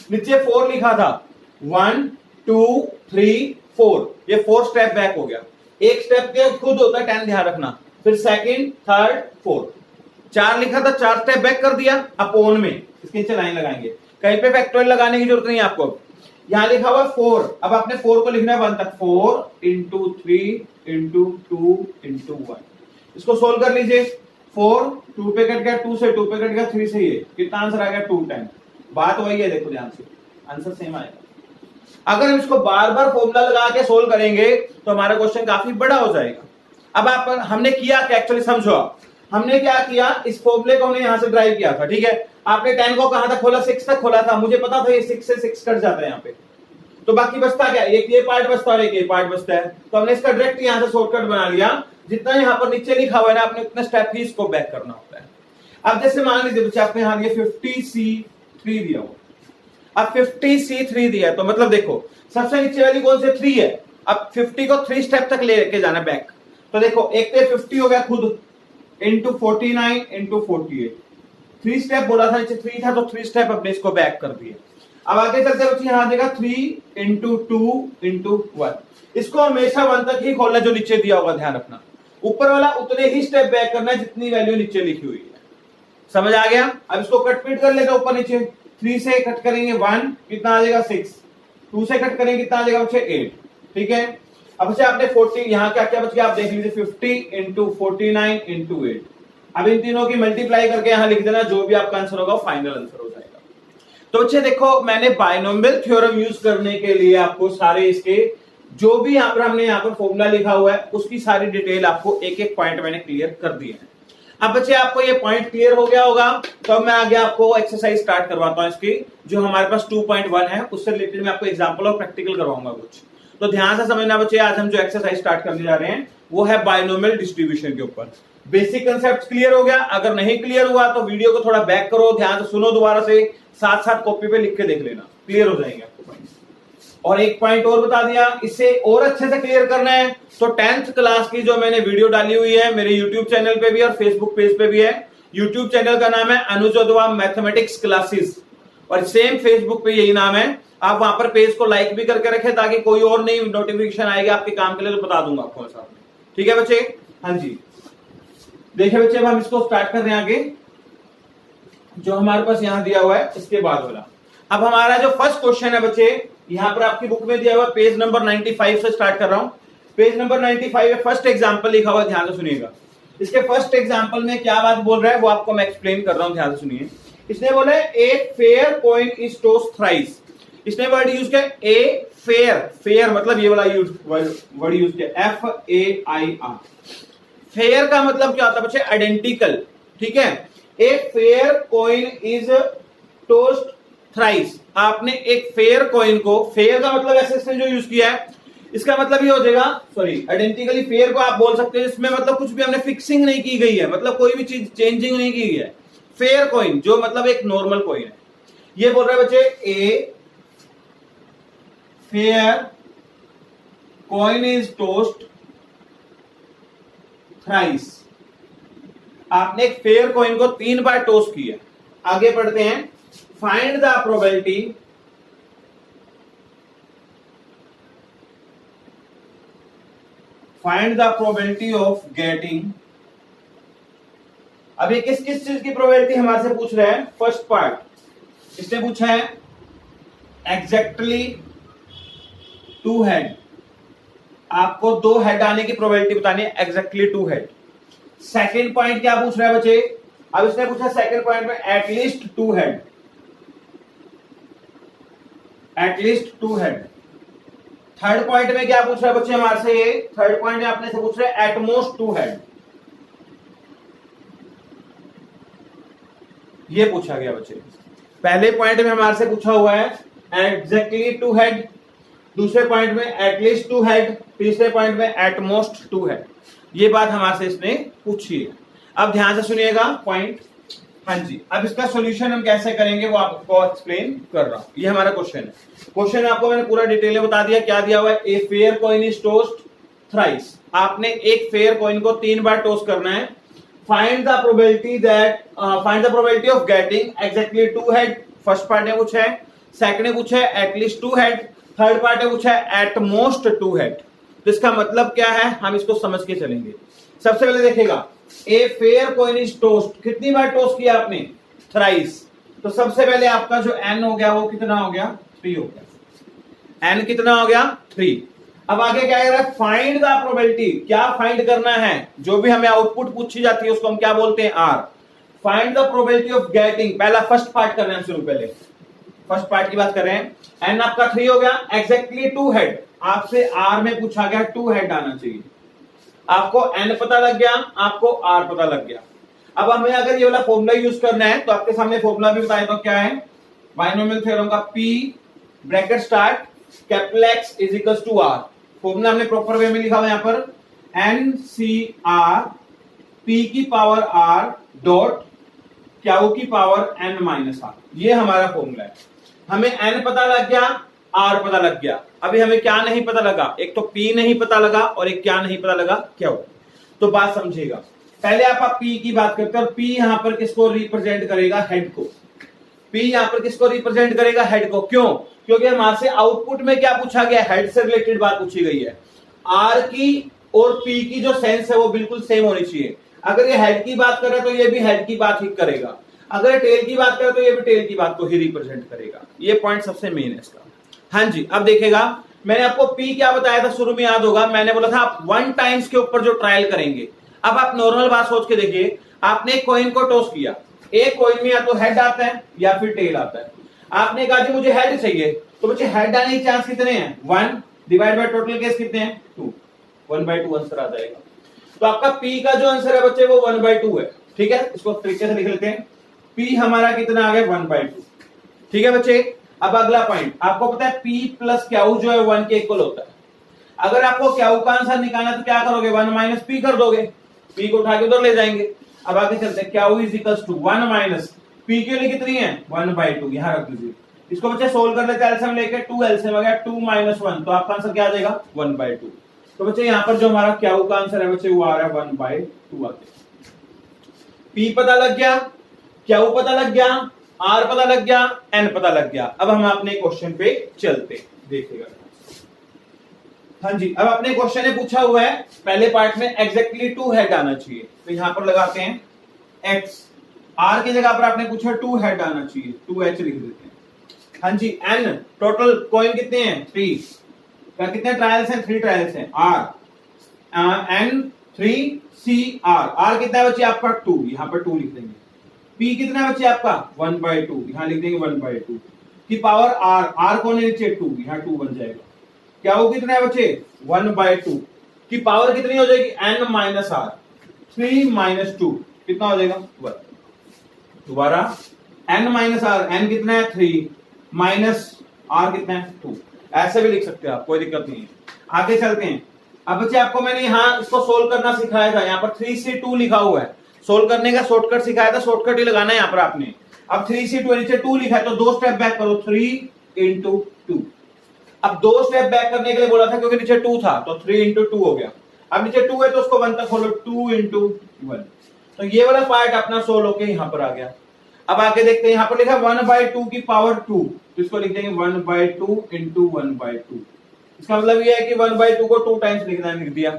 नीचे 4 लिखा था 1 2 3 4, ये 4 स्टेप बैक हो गया। एक स्टेप के खुद होता है 10, ध्यान रखना, फिर सेकंड थर्ड फोर्थ, 4 लिखा था 4 स्टेप बैक कर दिया, अपॉन में इसके नीचे लाइन लगाएंगे, कहीं पे फैक्टोरियल लगाने की जरूरत नहीं है आपको। यहां लिखा हुआ 4, अब आपने 4 को लिखना है 1 तक, 4 इंटू 3 इंटू 2 इंटू 1। इसको सोल्व कर लीजिए। 4 2 पे कट गया, 2 से 2 पे कट गया, 3 से ये, कितना आंसर आ गया 2 टाइम। बात वही है, देखो ध्यान से, आंसर सेम आएगा। अगर हम इसको बार बार फॉर्मूला लगा के सोल्व करेंगे तो हमारा क्वेश्चन काफी बड़ा हो जाएगा। अब आप हमने किया क्या, एक्चुअली समझो आप, हमने क्या किया, इस फॉर्मूले को हमने यहां से ड्राइव किया था, ठीक है। आपने 10 को कहां तक खोला, 6 तक खोला था, मुझे पता था ये 6 से 6 कट जाता है यहाँ पे, तो बाकी बचता क्या, एक ये पार्ट बचता है और एक ये पार्ट बचता है। तो हमने इसका डायरेक्ट यहां से शॉर्टकट बना लिया, जितना यहाँ पर नीचे लिखा हुआ है ना, आपने उतना स्टेप ही इसको बैक करना होता है। अब जैसे मान लीजिए बच्चे, आपने यहाँ 50C3 दिया हो, अब 50C3 दिया है, तो मतलब देखो सबसे नीचे वाली कौन से 3 है, अब 50 को 3 स्टेप तक लेके जाना बैक। तो देखो एक तो 50 हो गया खुद, इंटू 49 इंटू 48, 3 स्टेप बोला था, नीचे 3 था तो 3 स्टेप अपने इसको बैक कर दिए। अब आगे चलते बच्चे, यहां देगा 3 इंटू 2 इंटू 1। इसको हमेशा 1 तक ही खोलना जो नीचे दिया होगा, ध्यान रखना, ऊपर वाला उतने ही स्टेप बैक करना है जितनी वैल्यू नीचे लिखी हुई है। समझ आ गया। अब इसको कट पीट कर लेते ऊपर नीचे, 3 से कट करेंगे 1, कितना आ जाएगा 6, 2 से कट करेंगे कितना आ जाएगा बच्चे 8, ठीक है। अब बच्चे आपने 40, यहां क्या क्या बच गया आप देख लीजिए, 50 इंटू 49 इंटू 8। अब इन तीनों की मल्टीप्लाई करके यहां लिख देना, जो भी आपका आंसर होगा फाइनल आंसर हो जाएगा। तो बच्चे देखो, मैंने बायनोमियल थ्योरम यूज करने के लिए आपको सारे इसके जो भी यहां पर हमने यहां पर फॉर्मूला लिखा हुआ है उसकी सारी डिटेल आपको एक एक पॉइंट मैंने क्लियर कर दिए हैं। अब बच्चे आपको ये पॉइंट क्लियर हो गया होगा, तो अब मैं आगे आपको एक्सरसाइज स्टार्ट करवाता हूं इसकी, जो हमारे पास 2.1 है, उससे रिलेटेड मैं आपको एग्जांपल और प्रैक्टिकल करवाऊंगा कुछ। तो ध्यान से समझना बच्चे, आज हम जो एक्सरसाइज स्टार्ट करने जा रहे हैं वो है बायनोमियल डिस्ट्रीब्यूशन के ऊपर। बेसिक कंसेप्ट क्लियर हो गया, अगर नहीं क्लियर हुआ तो वीडियो को थोड़ा बैक करो, ध्यान से सुनो दोबारा से, साथ साथ कॉपी पे लिख के देख लेना, क्लियर हो जाएंगे आपको पॉइंट। और एक पॉइंट और बता दिया, इससे और अच्छे से क्लियर करना है तो 10th क्लास की जो मैंने वीडियो डाली हुई है मेरे यूट्यूब चैनल पे भी और फेसबुक पेज पे भी है। यूट्यूब चैनल का नाम है अनुज उद्धवा मैथमेटिक्स क्लासेस, और सेम फेसबुक पे यही नाम है। आप वहां पर पेज को लाइक भी करके रखें ताकि कोई और नई नोटिफिकेशन आएगी आपके काम के लिए तो बता दूंगा आपको साथ में, ठीक है बच्चे। हाँ जी, देखिए बच्चे, अब हम इसको स्टार्ट कर रहे हैं आगे, जो हमारे पास यहां दिया हुआ है इसके बाद वाला। अब हमारा जो फर्स्ट क्वेश्चन है बच्चे, यहां पर आपकी बुक में दिया हुआ पेज नंबर 95 से स्टार्ट कर रहा हूं। पेज नंबर 95 में फर्स्ट एग्जांपल लिखा हुआ है, ध्यान से सुनिएगा। इसके फर्स्ट एग्जांपल में क्या बात बोल रहा है वो आपको मैं एक्सप्लेन कर रहा हूं, ध्यान से सुनिए। इसने बोला a fair coin is tossed thrice. इसने वर्ड यूज किया ए फेयर, फेयर मतलब ये वाला वर्ड यूज किया FAIR। फेयर का मतलब क्या होता है बच्चे, आइडेंटिकल, ठीक है। A fair coin is tossed thrice. आपने एक फेयर कॉइन को, फेयर का मतलब ऐसे इसने जो यूज किया है इसका मतलब ये हो जाएगा, सॉरी आइडेंटिकली फेयर को आप बोल सकते हैं, इसमें मतलब कुछ भी हमने फिक्सिंग नहीं की गई है, मतलब कोई भी चीज चेंजिंग नहीं की गई है। फेयर कॉइन जो मतलब एक नॉर्मल कॉइन है, ये बोल रहा है बच्चे a fair coin is tossed thrice. आपने एक फेयर कॉइन को 3 बार टॉस किया। आगे पढ़ते हैं, find the probability of getting. अभी किस किस चीज की प्रोबेबिलिटी हमारे से पूछ रहे हैं। फर्स्ट पार्ट इसने पूछा है एग्जैक्टली 2 हेड, आपको 2 हेड आने की प्रोबेबिलिटी बतानी है, एग्जैक्टली 2 हेड। सेकेंड पॉइंट क्या पूछ रहा है बच्चे, अब इसने पूछा सेकेंड पॉइंट में at least 2 head, at least 2 head. Third point में क्या पूछ रहा है बच्चे हमारे से, ये थर्ड पॉइंट में अपने से पूछ रहे हैं एटमोस्ट 2 हेड। ये पूछा गया बच्चे। पहले पॉइंट में हमारे से पूछा हुआ है एग्जैक्टली 2 हेड, दूसरे पॉइंट में एटलीस्ट 2 हेड, तीसरे पॉइंट में एटमोस्ट 2 हेड। ये बात हमारे से इसने पूछी है। अब ध्यान से सुनिएगा पॉइंट। हाँ जी, अब इसका सॉल्यूशन हम कैसे करेंगे वो आपको एक्सप्लेन कर रहा हूं। ये हमारा क्वेश्चन है। क्वेश्चन आपको मैंने पूरा डिटेल में बता दिया। क्या दिया हुआ है, a fair coin is tossed thrice. आपने एक फेयर कॉइन को 3 बार टॉस करना है। Find the probability of getting exactly 2 head. First part है पूछा है, सेकंड है पूछा है एटलीस्ट 2 हेड, थर्ड पार्ट है पूछा है एटमोस्ट 2 हेड। तो इसका मतलब क्या है हम इसको समझ के चलेंगे। सबसे पहले देखिएगा, a fair coin is tossed, कितनी बार टॉस किया आपने, थ्राइस। तो सबसे पहले आपका जो एन हो गया वो कितना हो गया, 3 हो गया। एन कितना हो गया 3। अब आगे क्या कह रहा है, फाइंड द प्रोबेबिलिटी। क्या फाइंड करना है, जो भी हमें आउटपुट पूछी जाती है उसको हम क्या बोलते हैं, R. Find the probability of getting, पहला फर्स्ट पार्ट करना है शुरू, पहले फर्स्ट पार्ट की बात कर रहे हैं। एन आपका 3 हो गया, एग्जैक्टली 2 हेड। आपसे आर में पूछा गया 2 हेड आना चाहिए। आपको एन पता लग गया, आपको आर पता लग गया। अब हमें अगर ये वाला फॉर्मूला यूज करना है तो आपके सामने फॉर्मूला भी बताया, तो क्या है, बाइनोमियल थ्योरम का P bracket start capital X is equal to R। Formula हमने प्रॉपर वे में लिखा हुआ यहां पर, NCR P की पावर R डॉट क्यू की पावर N माइनस R। ये हमारा फॉर्मूला है। हमें N पता लग गया, R पता लग गया। अभी हमें क्या नहीं पता लगा, एक तो P नहीं पता लगा और एक क्या नहीं पता लगा, क्यू। तो बात समझिएगा, पहले आप P की बात करते हैं और P यहां पर किसको रिप्रेजेंट करेगा, हेड को। P यहां पर किसको रिप्रेजेंट करेगा, हेड को। क्यों, क्योंकि हमारे से आउटपुट में क्या पूछा गया, हेड से रिलेटेड बात पूछी गई है। R की और P की जो सेंस है वो बिल्कुल सेम होनी चाहिए। अगर ये हेड की बात करे तो ये भी हेड की बात ही करेगा, अगर टेल की बात करे तो ये भी टेल की बात को ही रिप्रेजेंट करेगा। ये पॉइंट सबसे मेन है इसका। हाँ जी, अब देखिएगा, मैंने आपको P क्या बताया था शुरू में, याद होगा, मैंने बोला था आप 1 टाइम्स के ऊपर जो ट्रायल करेंगे। अब आप नॉर्मल बात सोच के देखिए, आपने कॉइन को टॉस किया, एक कॉइन में या तो हेड आता है या फिर टेल आता है। आपने कहा जी मुझे हेड चाहिए, तो बच्चे हेड आने के चांस कितने हैं, 1 डिवाइड बाय टोटल केस कितने हैं, 2, 1/2 आंसर आ जाएगा। तो आपका P का जो आंसर है बच्चे वो 1/2 है। ठीक है, इसको तरीके से लिख लेते हैं, P हमारा कितना आ गया, 1/2। ठीक है बच्चे, अब अगला पॉइंट, आपको पता है P प्लस क्यू जो है 1 के इक्वल होता है। अगर आपको क्यू का आंसर निकालना है तो क्या करोगे, 1 माइनस P कर दोगे, P को उठा के उधर ले जाएंगे। अब आगे चलते हैं, Q is equal to 1 minus P के लिए कितनी है, 1/2। यहां रख दीजिए, इसको बच्चे सोल्व कर लेते हैं, एलसीएम लेके 2 एलसीएम आ गया 2 माइनस 1, तो आपका आंसर क्या आ जाएगा, 1/2। तो बच्चे यहां पर जो हमारा क्यू का आंसर है बच्चे वो आ रहा है 1/2 आते। P पता लग गया, क्यू पता लग गया, R पता लग गया, N पता लग गया। अब हम अपने क्वेश्चन पे चलते, देखिएगा। हाँ जी, अब अपने क्वेश्चन ने पूछा हुआ है पहले पार्ट में एग्जैक्टली 2 हेड आना चाहिए, तो यहां पर लगाते हैं X। R की जगह पर आपने पूछा 2 हेड आना चाहिए, 2H लिख देते हैं। हाँ जी, N टोटल कॉइन कितने हैं, 3। क्या कितने ट्रायल्स हैं, 3 ट्रायल्स हैं। R N 3 C R। R कितना है बच्चे आपका 2, यहां पर 2 लिख देंगे। P कितना है बच्चे आपका 1/2, यहां लिख देंगे 1/2 की पावर R। R कौन है नीचे 2, यहां 2 बन जाएगा। क्या वो कितना है बच्चे 1/2 की पावर कितनी हो जाएगी, N माइनस R। 3 माइनस 2 कितना हो जाएगा, 1। दोबारा N माइनस R, N कितना है 3 माइनस R कितना है 2। ऐसे भी लिख सकते हैं आप, कोई दिक्कत नहीं है। आगे चलते हैं। अब बच्चे आपको मैंने यहाँ इसको सोल्व करना सिखाया था, यहाँ पर 3C2 लिखा हुआ है। सोल्व करने का शॉर्टकट सिखाया था, शॉर्टकट ही लगाना है यहाँ पर आपने। अब 3C2 नीचे 2 लिखा है तो 2 स्टेप बैक करो, 3 into 2। अब 2 स्टेप बैक करने के लिए बोला था क्योंकि नीचे 2 था, तो 3 into 2 हो गया। अब नीचे 2 है तो उसको 1 तक खोलो, 2 into 1। तो ये वाला पार्ट अपना सोल्व होके यहाँ पर आ गया। अब आगे देखते हैं, यहाँ पर लिखा 1/2 की पावर 2, तो इसको लिख देंगे 1/2 into 1/2। इसका मतलब ये है कि 1/2 को 2 टाइम्स लिखना है, लिख दिया।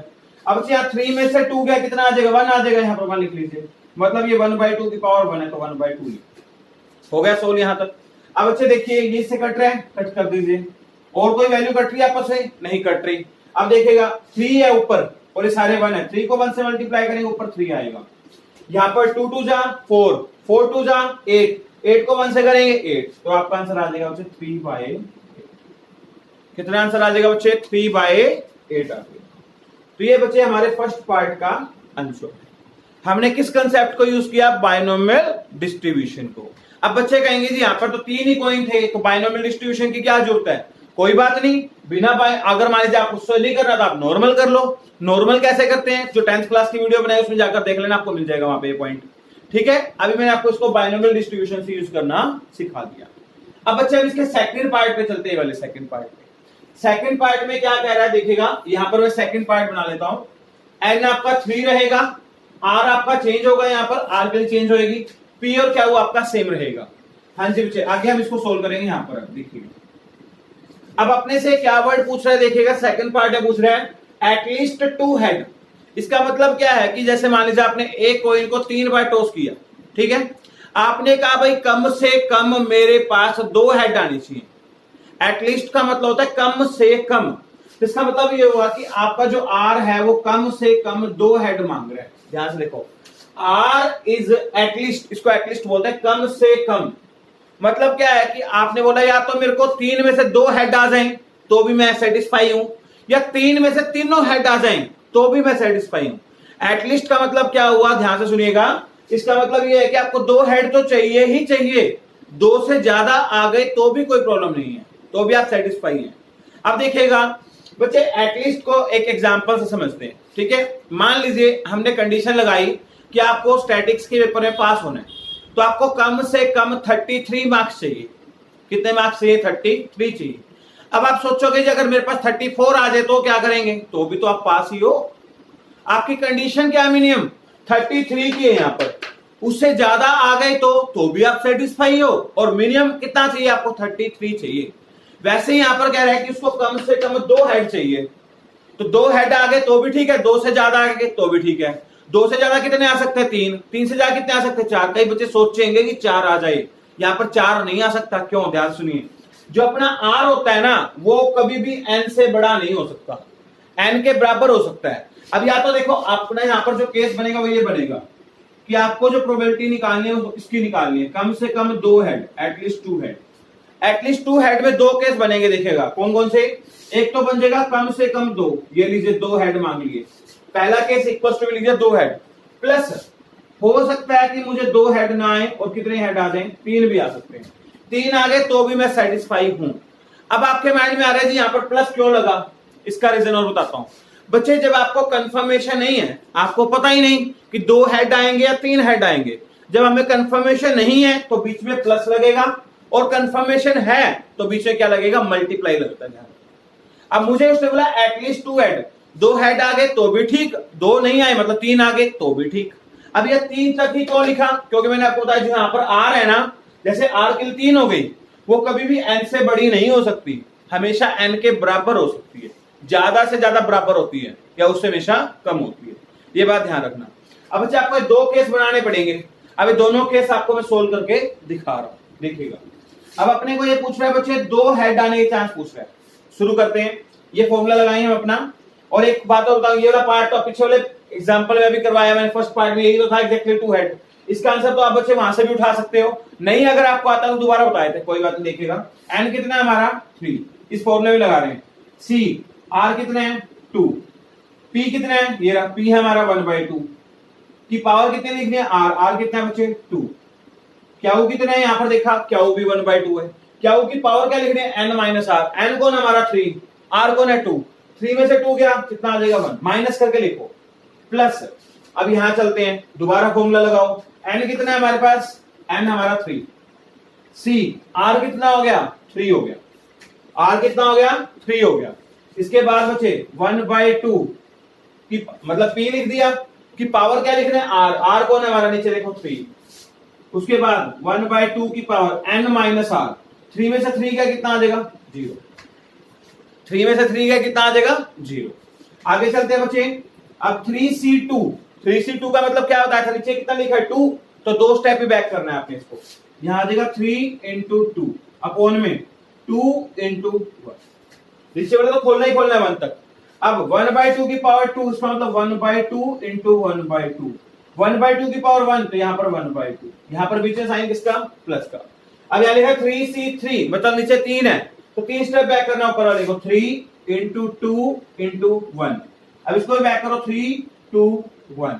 अब यहाँ 3 में से 2 गया, कितना आ जाएगा, 1 आ जाएगा, यहाँ पर 1 लिख लीजिए। मतलब ये 1/2 की पावर 1 है तो 1/2 हो गया सोल्व यहाँ तक। अब अच्छे देखिए, ये इससे कट रहे हैं, कट कर दीजिए। और कोई वैल्यू कट रही है आपस में, नहीं कट रही। अब देखिएगा 3 है ऊपर और ये सारे 1 है, 3 को 1 से मल्टीप्लाई करेंगे ऊपर 3 आएगा। यहाँ पर 2 2 जा 4, 4 2 जा 8, 8 को 1 से करेंगे 8, तो आपका आंसर आ जाएगा बच्चे 3/8। कितना आंसर आ जाएगा बच्चे, 3/8 आ जाएगा। तो ये बच्चे हमारे फर्स्ट पार्ट का आंसर है। हमने किस कंसेप्ट को यूज किया, बाइनोमियल डिस्ट्रीब्यूशन को। अब बच्चे कहेंगे जी यहाँ पर तो 3 ही कॉइन थे, तो बाइनोमियल डिस्ट्रीब्यूशन की क्या जरूरत है। कोई बात नहीं, बिना अगर मान लीजिए आप उससे नहीं कर रहा था, आप नॉर्मल कर लो। नॉर्मल कैसे करते हैं, जो 10th क्लास की वीडियो बनाई उसमें जाकर देख लेना, आपको मिल जाएगा वहां पे पॉइंट। ठीक है, अभी मैंने आपको इसको बाइनोमियल डिस्ट्रीब्यूशन से यूज करना सिखा दिया। अब बच्चे अब इसके सेकंड पार्ट पे चलते हैं, वाले सेकंड पार्ट पे। सेकंड पार्ट में क्या कह रहा है देखिएगा, यहां पर मैं सेकंड पार्ट बना लेता हूं। एन आपका 3 रहेगा, आर आपका चेंज होगा, यहाँ पर आर के लिए चेंज होगी, पी और क्या वो आपका सेम रहेगा। हाँ जी बच्चे, आगे हम इसको सोल्व करेंगे। यहाँ पर देखिएगा, अब अपने से क्या वर्ड पूछ रहा है देखिएगा, सेकंड पार्ट है, पूछ रहा है एटलीस्ट 2 हेड। इसका मतलब क्या है कि जैसे मान लीजिए आपने एक कॉइन को 3 बार टॉस किया, ठीक है, आपने कहा भाई कम से कम मेरे पास 2 हेड आनी चाहिए। एटलीस्ट का मतलब होता है कम से कम। इसका मतलब ये हुआ कि आपका जो आर है वो कम से कम 2 हेड मांग रहा है। ध्यान से देखो, आर इज एटलीस्ट, इसको एटलीस्ट बोलते हैं कम से कम। मतलब क्या है कि आपने बोला या तो मेरे को 3 में से 2 हेड आ जाएं तो भी मैं सेटिस्फाई हूं, या 3 में से तीनों हेड आ जाएं तो भी मैं सेटिस्फाई हूं। एटलीस्ट का मतलब क्या हुआ, ध्यान से सुनिएगा। इसका मतलब यह है कि आपको 2 हेड तो चाहिए ही चाहिए, 2 से ज्यादा आ गए तो भी कोई प्रॉब्लम नहीं है, तो भी आप सेटिस्फाई हैं। अब देखिएगा बच्चे, एटलीस्ट को एक एग्जांपल से समझते हैं, ठीक है। मान लीजिए हमने कंडीशन लगाई कि आपको स्टैटिक्स के पेपर में पास होना है, तो आपको कम से कम 33 मार्क्स चाहिए। कितने मार्क्स चाहिए? 33 चाहिए। अब आप सोचोगे कि अगर मेरे पास 34 आ जाए तो क्या करेंगे? तो भी तो आप पास ही हो। आपकी कंडीशन क्या है? मिनिमम 33 की है यहाँ पर, उससे ज्यादा आ गए तो भी आप सेटिस्फाई हो, और मिनिमम कितना चाहिए आपको? 33 चाहिए। वैसे ही यहां पर कह रहा है कि उसको कम से कम 2 हेड चाहिए, तो 2 हेड आ गए तो भी ठीक है, 2 से ज्यादा आ गए तो भी ठीक है। 2 से ज्यादा कितने आ सकते हैं? 3। 3 से ज्यादा कितने आ सकते हैं? 4। कई बच्चे सोचेंगे कि 4 आ जाए, यहां पर 4 नहीं आ सकता। क्यों? ध्यान सुनिए, जो अपना आर होता है ना, वो कभी भी एन से बड़ा नहीं हो सकता, एन के बराबर हो सकता है। अब या तो देखो अपना यहां पर जो केस बनेगा वो ये बनेगा कि आपको जो प्रोबेबिलिटी निकालनी है वो इसकी निकालनी है, कम से कम 2 head, at least 2 head. At least 2 head में 2 केस बनेंगे, देखिएगा कौन कौन से। एक तो बन जाएगा कम से कम 2, ये लीजिए 2 हेड मांग लिए। पहला केस इक्वल टू लीजिए 2 हेड, प्लस हो सकता है कि मुझे 2 हेड ना आए और कितने हेड आ जाएं? 3 भी आ सकते हैं। 3 आ गए तो भी मैं सेटिस्फाई हूं। अब आपके माइंड में आ रहा है जी यहाँ पर प्लस क्यों लगा? इसका रीजन और बताता हूं बच्चे। जब आपको कंफर्मेशन नहीं है, आपको पता ही नहीं कि 2 हेड आएंगे या 3 हेड आएंगे, जब हमें कंफर्मेशन नहीं है तो बीच में प्लस लगेगा, और कंफर्मेशन है तो बीच में क्या लगेगा? मल्टीप्लाई लगता है। अब मुझे उसने बोला एटलीस्ट 2 हेड, 2 हेड आ गए तो भी ठीक, 2 नहीं आए मतलब 3 आ गए तो भी ठीक। अब ये 3 तक ही क्यों लिखा? क्योंकि मैंने आपको बताया जो यहाँ पर आर है ना, जैसे आर की 3 हो गई, वो कभी भी एन से बड़ी नहीं हो सकती, हमेशा एन के बराबर हो सकती है। ज्यादा से ज्यादा बराबर होती है या उससे हमेशा कम होती है, ये बात ध्यान रखना। अब बच्चे आपको 2 केस बनाने पड़ेंगे। अब दोनों केस आपको मैं सोल्व करके दिखा रहा हूं, देखिएगा। अब अपने को ये पूछ रहा है बच्चे 2 हेड आने के चांस पूछ रहा है। शुरू करते हैं, ये फॉर्मूला लगाएंगे हम अपना। और एक बात और बताऊं, ये वाला पार्ट तो पिछले वाले एग्जांपल में भी करवाया मैंने, फर्स्ट पार्ट में यही तो था एग्जैक्टली 2 हेड। इसका आंसर तो आप बच्चे वहां से भी उठा सकते हो, नहीं अगर आपको आता तो दोबारा बताए थे, कोई बात नहीं। देखिएगा एन कितना है हमारा? 3, इस फॉर्मूले में लगा रहे हैं। सी आर कितने हैं? 2। पी कितने हैं? ये रहा पी है हमारा 1/2 की पावर कितने लिखनी है? आर, आर कितना है बच्चे? 2। क्याऊ कितने हैं? यहां पर देखा क्याऊ भी 1/2 है। क्याऊ की पावर क्या लिखनी है? N minus are. एन कौन हमारा? 3, आर कौन है? 2। 3 में से 2 गया, कितना आ जाएगा? 1। माइनस करके लिखो, प्लस। अब यहां चलते हैं, दोबारा फॉर्मूला लगाओ। एन कितना है हमारे पास? एन हमारा 3। सी आर कितना हो गया? 3 हो गया। आर कितना हो गया? 3 हो गया। इसके बाद बचे 1/2 की, मतलब पी लिख दिया, कि पावर क्या लिख रहे हैं? आर। आर कौन है हमारा? नीचे देखो 3। उसके बाद 1/2 की पावर एन माइनस आर। 3 में से 3 गया, कितना आ जाएगा? 0। 3 में से 3 गया, कितना आ जाएगा? 0। आगे चलते हैं बच्चे। अब 3C2, 3C2 का मतलब क्या होता है? नीचे कितना लिखा है? 2, तो 2 स्टेप ही बैक करना है आपने इसको। यहां आ जाएगा 3 × 2 अपॉन में 2 × 1। नीचे वाले तो खोलना ही खोलना है 1 तक। अब 1/2 की पावर 2, इसका मतलब 1/2 × 1/2। 1/2 की पावर 1, तो यहां पर 1/2। यहां पर बीच में साइन किसका? प्लस का। अब यहां लिखा 3C3, मतलब नीचे 3 है, तो 3 स्टेप बैक करना ऊपर वाले को। 3 × 2 × 1। अब इसको बैक करो 3, 2, 1।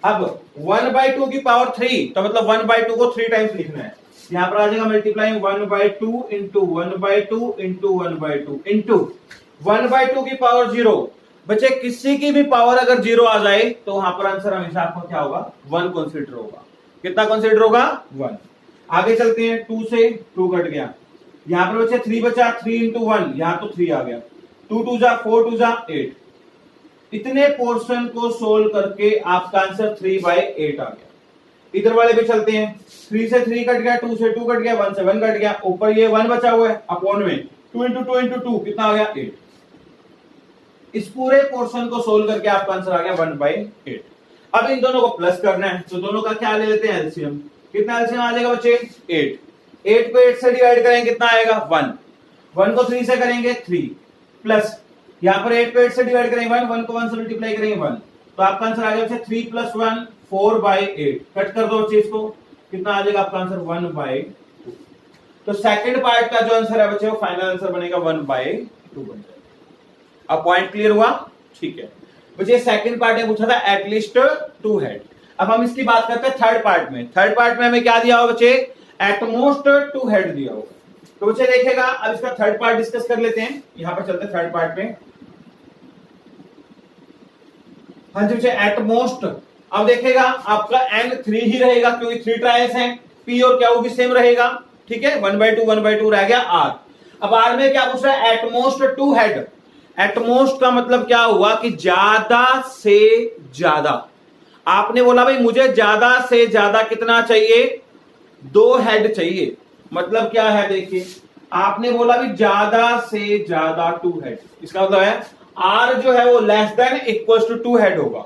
अब 1/2 की पावर 3, तो मतलब 1/2 को 3 टाइम्स लिखना है। यहां पर आ जाएगा मल्टीप्लाइंग 1/2 × 1/2 × 1/2 इंटू 1/2 की पावर 0। बच्चे किसी की भी पावर अगर 0 आ जाए तो वहां पर आंसर हमेशा आपको क्या होगा? 1 कंसीडर होगा। कितना कंसीडर होगा? 1। आगे चलते हैं, 2 से 2 कट गया, यहां पर बच्चे 3 बचा, 3 × 1, यहां तो 3 आ गया। 2 2 जा 4, 2 जा 8। इतने पोर्शन को सोल्व करके आपका आंसर 3/8 आ गया। इधर वाले पे चलते हैं, 3 से 3 कट गया, 2 से 2 कट गया, 1 से 1 कट गया, ऊपर ये 1 बचा हुआ है अपॉन में 2 × 2 × 2, कितना आ गया? 8। इस पूरे पोर्शन को सोल्व करके आपका आंसर आ गया 1/8। अब इन दोनों को प्लस करना है, तो दोनों का क्या ले लेते हैं? एलसीएम। कितना एलसीएम आ जाएगा बच्चे? 8। 8 को 8 से डिवाइड करें, कितना आएगा? 1। 1 को 3 से करेंगे 3 प्लस यहाँ पर 8 को 8 से डिवाइड करेंगे 1 को 1 से मल्टीप्लाई करेंगे 1, तो आपका आंसर आ जाएगा 3 + 1 4/8। कट कर दो चीज को, कितना आ जाएगा आपका आंसर 1/2। तो सेकंड पार्ट का जो आंसर है बच्चे वो फाइनल आंसर बनेगा 1/2 बन जाएगा। अब पॉइंट क्लियर हुआ? ठीक है बच्चे, सेकंड पार्ट में पूछा था एटलीस्ट 2 हेड। अब हम इसकी बात करते हैं थर्ड पार्ट में। थर्ड पार्ट में हमें क्या दिया होगा बच्चे? एटमोस्ट 2 हेड दिया होगा। तो बच्चे देखेगा, अब इसका थर्ड पार्ट डिस्कस कर लेते हैं। यहां पर चलते हैं थर्ड पार्ट में। हाँ जी बच्चे, एटमोस्ट अब देखेगा आपका N3 ही रहेगा क्योंकि 3 ट्रायल्स हैं, P और Q भी सेम रहेगा। ठीक है, 1/2 रह गया R। अब R में क्या पूछ रहा है? At most 2 head. एटमोस्ट का मतलब क्या हुआ कि ज्यादा से ज्यादा। आपने बोला भाई मुझे ज्यादा से ज्यादा कितना चाहिए? 2 हेड चाहिए। मतलब क्या है देखिए, आपने बोला भी ज्यादा से ज्यादा 2 हेड, इसका मतलब है R जो है वो less than equal to 2 head होगा।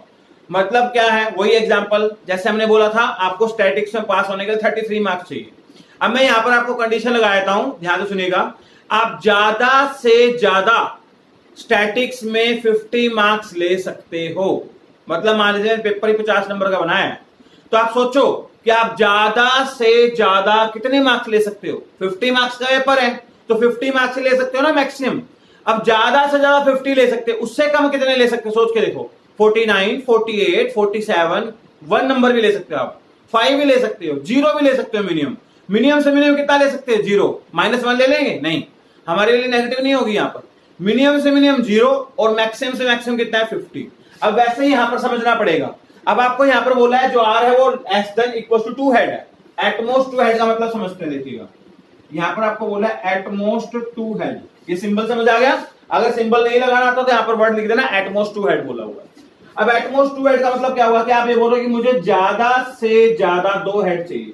मतलब क्या है? वही एग्जांपल जैसे हमने बोला था, आपको स्टैटिक्स में पास होने के लिए 33 मार्क्स चाहिए। अब मैं यहां पर आपको कंडीशन लगा देता हूं, ध्यान से सुनिएगा। आप ज्यादा से ज्यादा स्टैटिक्स में 50 मार्क्स ले सकते हो। मतलब मान लीजिए पेपर ही 50 नंबर का बनाया है, तो आप सोचो कि आप ज्यादा से ज्यादा कितने मार्क्स ले सकते हो? 50 मार्क्स का पेपर है तो 50 मार्क्स ले सकते हो ना मैक्सिमम। अब ज्यादा से ज्यादा 50 ले सकते हो, उससे कम कितने ले सकते हो? सोच के देखो, 49, 48, 47, 1 नंबर भी ले सकते हो आप, 5 भी ले सकते हो, 0 भी ले सकते हो। मिनिमम से मिनिमम कितना ले सकते हो? 0। -1 ले लेंगे? नहीं, हमारे लिए नेगेटिव नहीं होगी यहाँ पर। मिनिमम से मिनिमम 0 और मैक्सिमम से मैक्सिमम कितना है? 50। अब वैसे ही यहां पर समझना पड़ेगा। अब आपको यहां पर बोला है जो R है वो less than equal to 2 head है। एटमोस्ट 2 हेड का मतलब समझते हैं, देखिएगा यहां पर आपको बोला है एटमोस्ट 2 हेड। ये सिंबल समझ आ गया? अगर सिंबल नहीं लगाना आता तो यहां पर वर्ड लिख देना एटमोस्ट 2 हेड बोला हुआ है। अब एटमोस्ट 2 हेड का मतलब क्या हुआ कि आप ये बोल रहे हो कि मुझे ज्यादा से ज्यादा 2 हेड चाहिए।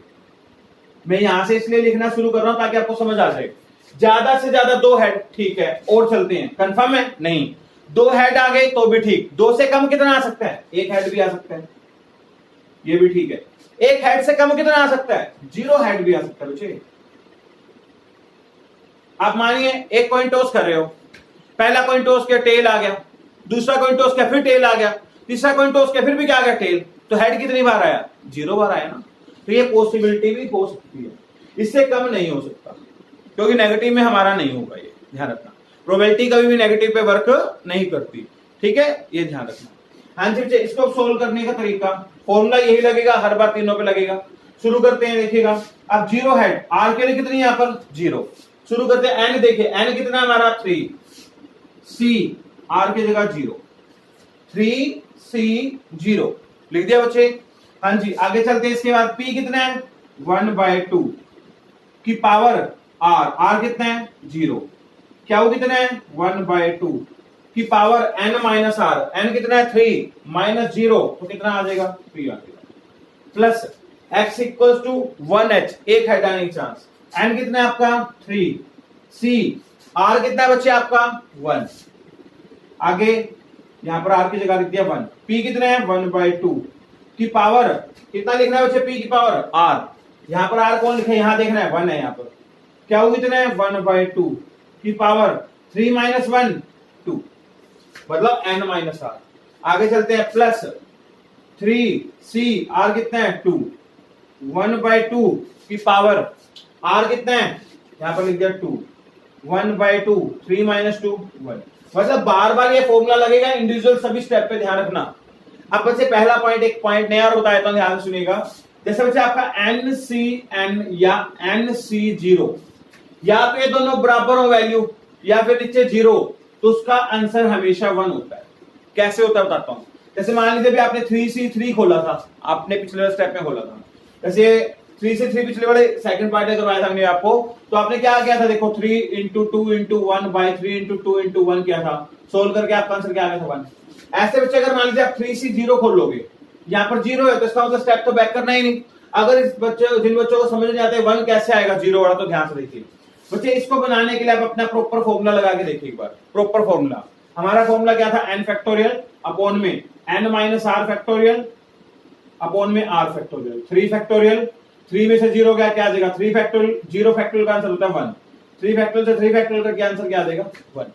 मैं यहां से इसलिए लिखना शुरू कर रहा हूं ताकि आपको समझ आ जाए। ज्यादा से ज्यादा 2 हेड, ठीक है, और चलते हैं। कंफर्म है? नहीं, 2 हेड आ गए तो भी ठीक। 2 से कम कितना आ सकता है? 1 हेड भी आ सकता है, ये भी ठीक है। 1 हेड से कम कितना आ सकता है? 0 हेड भी आ सकता है बच्चे। आप मानिए एक कॉइन टॉस कर रहे हो, पहला कॉइन टॉस किया, टेल आ गया, दूसरा कॉइन टॉस किया, फिर टेल आ गया, तीसरा कॉइन टॉस किया, फिर भी क्या आ गया? टेल। तो हेड कितनी बार आया? 0 बार आया ना। तो ये पॉसिबिलिटी भी हो सकती है, इससे कम नहीं हो सकता क्योंकि नेगेटिव में हमारा नहीं होगा, ये ध्यान रखना। प्रोबेबिलिटी कभी भी नेगेटिव पे वर्क नहीं करती, ठीक है, ये ध्यान रखना। हाँ जी, इसको सोल्व करने का तरीका, फॉर्मूला यही लगेगा, हर बार तीनों पे लगेगा। शुरू करते हैं, देखिएगा अब 0 हेड, R के लिए कितनी यहाँ पर? 0। शुरू करते हैं, N देखिए, N कितना हमारा? 3, C R की जगह 0, 3C 0 लिख दिया बच्चे। हाँ जी, आगे चलते हैं। इसके बाद P कितना है? 1/2 की पावर R कितना है? 0। क्या कितना है? 1/2 की power N minus R, N कितना है? 3 - 0 तो कितना आ जाएगा? 3 आ जाएगा। Plus X equal to 1H, एक हेड आने की चांस। N कितना है आपका? 3, C R कितना है बच्चे आपका? 1। आगे यहां पर R की जगह लिख दिया 1। P कितना है? 1/2 की पावर कितना लिखना है बच्चे? P की पावर R। यहां पर R कौन लिखे? यहां देखना है 1 है यहां पर। क्या हो कितना है? 1/2 की पावर 3 - 1 2, मतलब N माइनस R। आगे चलते हैं, प्लस 3C R कितना है? 2, 1/2 की पावर R कितना है? यहां पर लिख दिया 2, 1/2 3 - 2 1। मतलब बार बार ये फॉर्मूला लगेगा, इंडिविजुअल सभी स्टेप पे ध्यान रखना। अब बच्चे पहला पॉइंट, एक पॉइंट नया और बताया था, ध्यान से सुनिएगा। जैसे बच्चे आपका NCN या NC0, या तो ये दोनों बराबर हो वैल्यू या फिर नीचे 0, तो उसका आंसर हमेशा 1 होता है। कैसे होता है बताता हूं। जैसे मान लीजिए भी आपने 3C3 खोला था, आपने पिछले स्टेप में खोला था। जैसे 3C3 पिछले वाले सेकंड पार्ट में करवाया था हमने आपको, तो आपने क्या किया था? देखो 3 × 2 × 1/3 × 2 × 1 किया था। सोल्व करके आपका आंसर क्या आ गया था? 1। ऐसे बच्चे अगर मान लीजिए आप 3C0 खोल लोगे, यहाँ पर 0 है तो इसका मतलब स्टेप तो बैक करना ही नहीं। अगर इस बच्चे, जिन बच्चों को समझ नहीं आता है 1 कैसे आएगा 0 वाला, तो ध्यान से देखिए बच्चे। इसको बनाने के लिए आप अपना प्रॉपर फॉर्मूला लगा के देखिए एक बार। प्रॉपर फॉर्मूला, हमारा फॉर्मूला क्या था? n फैक्टोरियल अपॉन में n minus r factorial upon में r फैक्टोरियल। 3 फैक्टोरियल, 3 में से 0 गया, क्या आ जाएगा? 3 फैक्टोरियल। 0 फैक्टोरियल का आंसर होता है 1। 3 फैक्टोरियल से 3 फैक्टोरियल करके आंसर क्या आ जाएगा 1।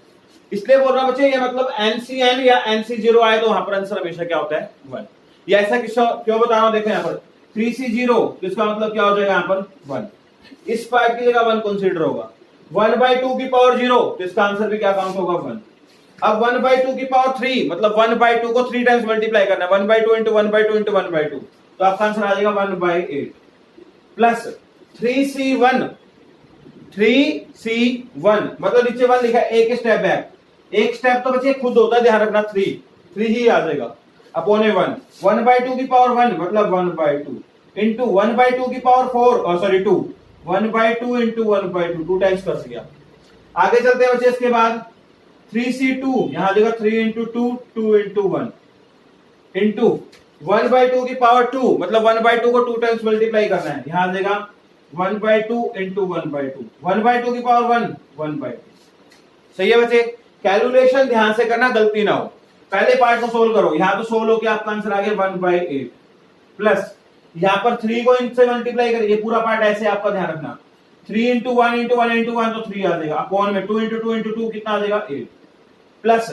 इसलिए बोल रहा हूं बच्चे ये मतलब NCN या NC0 आए तो वहां पर आंसर हमेशा क्या होता है 1। या ऐसा क्यों बता रहा हूं, देखो यहाँ पर 3C0 जिसका मतलब क्या हो जाएगा यहाँ पर 1। इस पार्ट की जगह 1 कंसीडर होगा। 1/2 की पावर 0 तो इसका आंसर भी क्या काउंट होगा 1। अब 1/2 की पावर 3 मतलब 1/2 को 3 टाइम्स मल्टीप्लाई करना है, 1/2 इंटू 1/2 इंटू 1/2 तो आपका आंसर आ जाएगा 1/8 प्लस 3C1 मतलब नीचे 1 लिखा है, एक स्टेप बैक, एक स्टेप तो बच्चे खुद होता है, ध्यान रखना 3 ही आ जाएगा अपॉन 1। 1/2 की पावर 1 मतलब 1/2 इंटू 1/2 की पावर 4 और सॉरी 2 1/2 इंटू 1/2 2 टाइम्स कर दिया। आगे चलते हैं बच्चे, इसके बाद 3C2 यहां देगा 3 इंटू 2 2 इंटू 1 इंटू 1/2 की पावर 2 मतलब 1/2 को 2 टाइम्स मल्टीप्लाई करना है, यहां देगा 1/2 इंटू 1/2 1/2 की पावर 1 1/2। सही है बच्चे, कैलकुलेशन ध्यान से करना, गलती ना हो। पहले पार्ट को सोल्व करो, यहां तो सोल्व होकर आपका आंसर आ गया 1/8 प्लस यहां पर 3 को इनसे मल्टीप्लाई करिए, पूरा पार्ट ऐसे आपका ध्यान रखना 3 इंटू 1 इंटू 1 इंटू 1 तो 3 आ जाएगा अपॉन में 2 इंटू 2 इंटू 2 कितना आ जाएगा 8 प्लस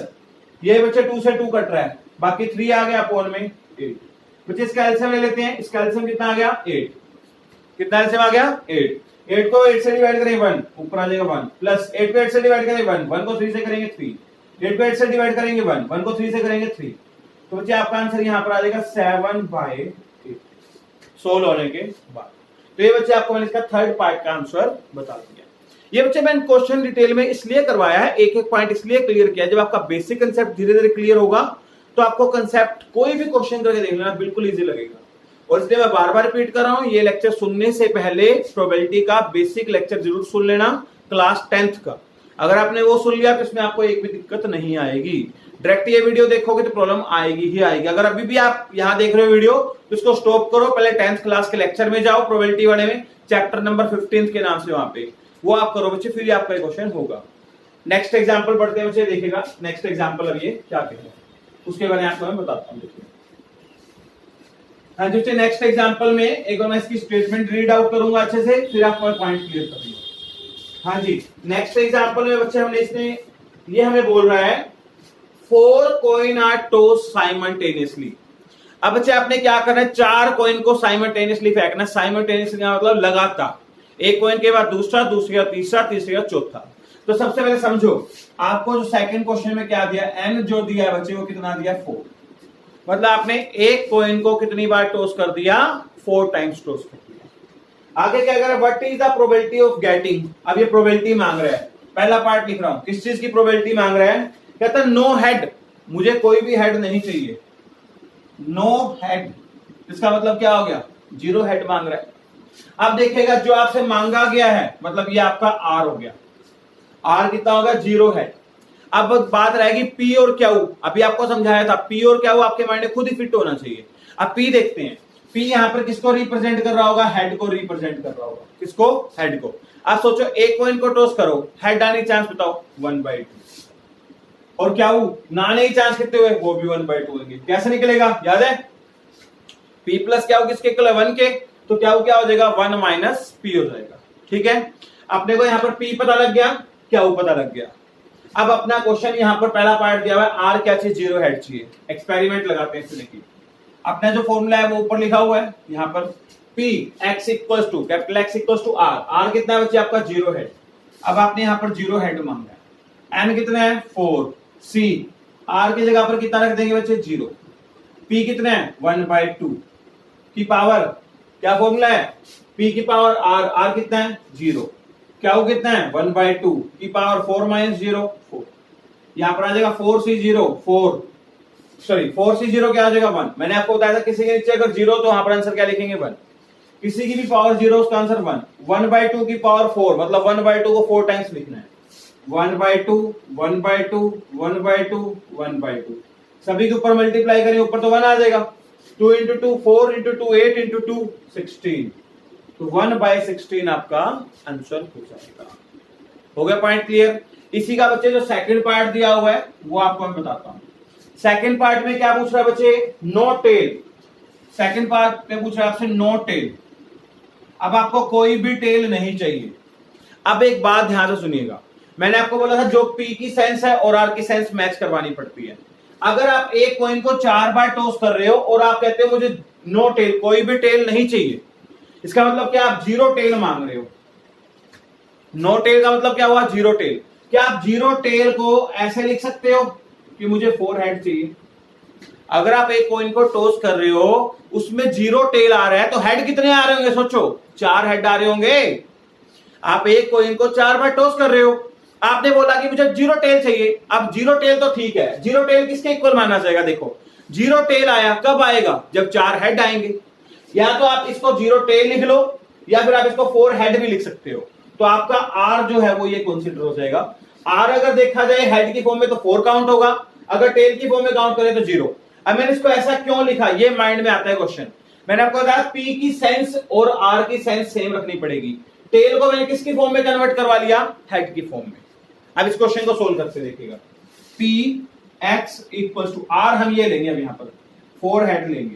ये बच्चे 2 से 2 कट रहा है, बाकी 3 आ गया अपॉन में 8। बच्चे इसका एलसीएम ले लेते हैं, इसका एलसीएम कितना आ गया 8, कितना एलसीएम आ गया 8 को 8 से डिवाइड करें 1 ऊपर आ जाएगा 1 प्लस 8 को 8 से डिवाइड करें 1 को 3 से करेंगे 3 8 को 8 से डिवाइड करेंगे 1 को 3 से करेंगे 3 तो बच्चे आपका आंसर यहां पर आ जाएगा 7/8 सोल्व होने के बाद। तो ये बच्चे आपको मैंने इसका थर्ड पार्ट का आंसर बता दिया। ये बच्चे मैंने क्वेश्चन डिटेल में इसलिए करवाया है, एक एक पॉइंट इसलिए क्लियर किया, जब आपका बेसिक कंसेप्ट धीरे धीरे क्लियर होगा तो आपको कंसेप्ट कोई भी क्वेश्चन करके देख लेना बिल्कुल इजी लगेगा। और इसलिए मैं बार बार रिपीट कर रहा हूं, ये लेक्चर सुनने से पहले प्रोबेबिलिटी का बेसिक लेक्चर जरूर सुन लेना क्लास 10th का। अगर आपने वो सुन लिया तो इसमें आपको एक भी दिक्कत नहीं आएगी। डायरेक्ट ये वीडियो देखोगे तो प्रॉब्लम आएगी ही आएगी। अगर अभी भी आप यहां देख रहे हो वीडियो तो इसको स्टॉप करो, पहले 10th क्लास के लेक्चर में जाओ, प्रोबेबिलिटी वाले में चैप्टर नंबर 15 के नाम से वहां पे वो आप करो बच्चे, फिर आपका क्वेश्चन होगा। नेक्स्ट एग्जांपल पढ़ते हैं बच्चे, देखिएगा नेक्स्ट एग्जांपल अब ये क्या कहते हैं उसके बारे में आपको मैं बताता हूं। देखिए हाँ जी, नेक्स्ट एग्जांपल में एक बार मैं इसकी स्टेटमेंट रीड आउट करूंगा अच्छे से, फिर आपको पॉइंट क्लियर कर दूंगा। हाँ जी, नेक्स्ट एग्जांपल में बच्चे हमने इसने ये हमें बोल रहा है 4 कॉइन आर टॉस्ड साइमल्टेनियसली। अब बच्चे आपने क्या करना है, 4 कॉइन को साइमल्टेनियसली फेंकना। साइमल्टेनियसली का मतलब लगातार, एक कॉइन के बाद दूसरा, दूसरे का तीसरा, तीसरे का चौथा। तो सबसे पहले समझो, आपको जो सेकंड क्वेश्चन में क्या दिया, एन जो दिया है बच्चे वो कितना दिया 4, मतलब आपने एक कॉइन को कितनी बार टॉस कर दिया 4 टाइम्स टॉस कर दिया। आगे क्या करें, what is the probability of getting. अब ये प्रोबेबिलिटी मांग रहा है, पहला पार्ट लिख रहा हूं, किस चीज की प्रोबेबिलिटी मांग रहा है, कहता है नो हेड, मुझे कोई भी हेड नहीं चाहिए, नो हेड, इसका मतलब क्या हो गया 0 हेड मांग रहा है। अब देखिएगा जो आपसे मांगा गया है मतलब ये आपका आर हो गया, आर कितना होगा 0 हेड। अब बात रहेगी पी और क्यू, अभी आपको समझाया था पी और क्यू आपके माइंड में खुद ही फिट होना चाहिए। अब पी देखते हैं, पी यहां पर किसको रिप्रेजेंट कर रहा होगा, हेड को रिप्रेजेंट कर रहा होगा, किसको, हेड को। अब सोचो एक कॉइन को टॉस करो, हेड आने की चांस बताओ 1/2, और क्या ना आने की चांस कितने हुए, वो भी 1/2 होंगे। कैसे निकलेगा, याद है P प्लस क्या किसके इक्वल है 1 के, तो क्या हो जाएगा 1 माइनस P हो जाएगा। ठीक है, अपने को यहां पर P पता लग गया, क्या पता लग गया। अब अपना क्वेश्चन यहां पर पहला पार्ट दिया हुआ है, आर क्या चाहिए 0 हेड चाहिए। एक्सपेरिमेंट लगाते हैं, देखिए अपना जो फॉर्मूला है वो ऊपर लिखा हुआ है, यहां पर P x equals to capital X equals to R, R कितना है बच्चे आपका 0 हेड। अब आपने यहां पर 0 हेड मांगा है, N कितना है 4, C R की जगह पर कितना रख देंगे बच्चे 0, P कितना है 1/2 की पावर, क्या फॉर्मूला है P की पावर R, R कितना है 0, क्या वो कितना है 1/2 की पावर 4 माइनस 0 4, यहां पर आ जाएगा 4C0 4, सॉरी 4C0 क्या आ जाएगा 1। मैंने आपको बताया था किसी के नीचे अगर 0 तो वहां पर आंसर क्या लिखेंगे 1, किसी की भी पावर 0 उसका आंसर 1। 1/2 की पावर 4 मतलब 1/2 को 4 टाइम्स लिखना है, 1/2 1/2 1/2 1/2, सभी के ऊपर मल्टीप्लाई करें ऊपर तो 1 आ जाएगा, 2 इंटू 2 4 इंटू 2 8 इंटू 2 16, तो 1/16 आपका आंसर हो जाएगा। हो गया पॉइंट क्लियर। इसी का बच्चे जो सेकंड पार्ट दिया हुआ है वो आपको मैं बताता हूं। सेकंड पार्ट में क्या पूछ रहा है बच्चे, नो टेल। सेकंड पार्ट में पूछ रहा है आपसे नो टेल। अब आपको कोई भी टेल नहीं चाहिए। अब एक बात ध्यान से सुनिएगा, मैंने आपको बोला था जो पी की सेंस है और आर की सेंस मैच करवानी पड़ती है। अगर आप एक कॉइन को 4 बार टॉस कर रहे हो और आप कहते हो मुझे नो टेल, कोई भी टेल नहीं चाहिए, इसका मतलब क्या आप 0 टेल मांग रहे हो। नो टेल का मतलब क्या हुआ, 0 टेल। क्या आप 0 टेल को ऐसे लिख सकते हो कि मुझे 4 हेड चाहिए? अगर आप एक कॉइन को टॉस कर रहे हो उसमें 0 टेल आ रहा है तो हेड कितने आ रहे होंगे, सोचो 4 हेड आ रहे होंगे। आप एक कॉइन को 4 बार टॉस कर रहे हो, आपने बोला कि मुझे 0 टेल चाहिए। अब 0 टेल तो ठीक है, 0 टेल किसके इक्वल माना जाएगा? देखो 0 टेल आया कब आएगा, जब 4 हेड आएंगे। या तो आप इसको 0 टेल लिख लो या फिर आप इसको 4 हेड भी लिख सकते हो। तो आपका आर जो है वो ये कंसीडर हो जाएगा। आर अगर देखा जाए हेड की फॉर्म में तो 4 काउंट होगा, अगर टेल की फॉर्म में काउंट करें तो 0। अब मैंने इसको ऐसा क्यों लिखा, ये माइंड में आता है क्वेश्चन। मैंने आपको बताया पी की सेंस और आर की सेंस सेम रखनी पड़ेगी। टेल को मैंने किसकी फॉर्म में कन्वर्ट करवा लिया, हेड की फॉर्म में। अब इस क्वेश्चन को सोल्व करके देखिएगा। P X equal to R, हम ये लेंगे अब यहां पर 4 हेड लेंगे।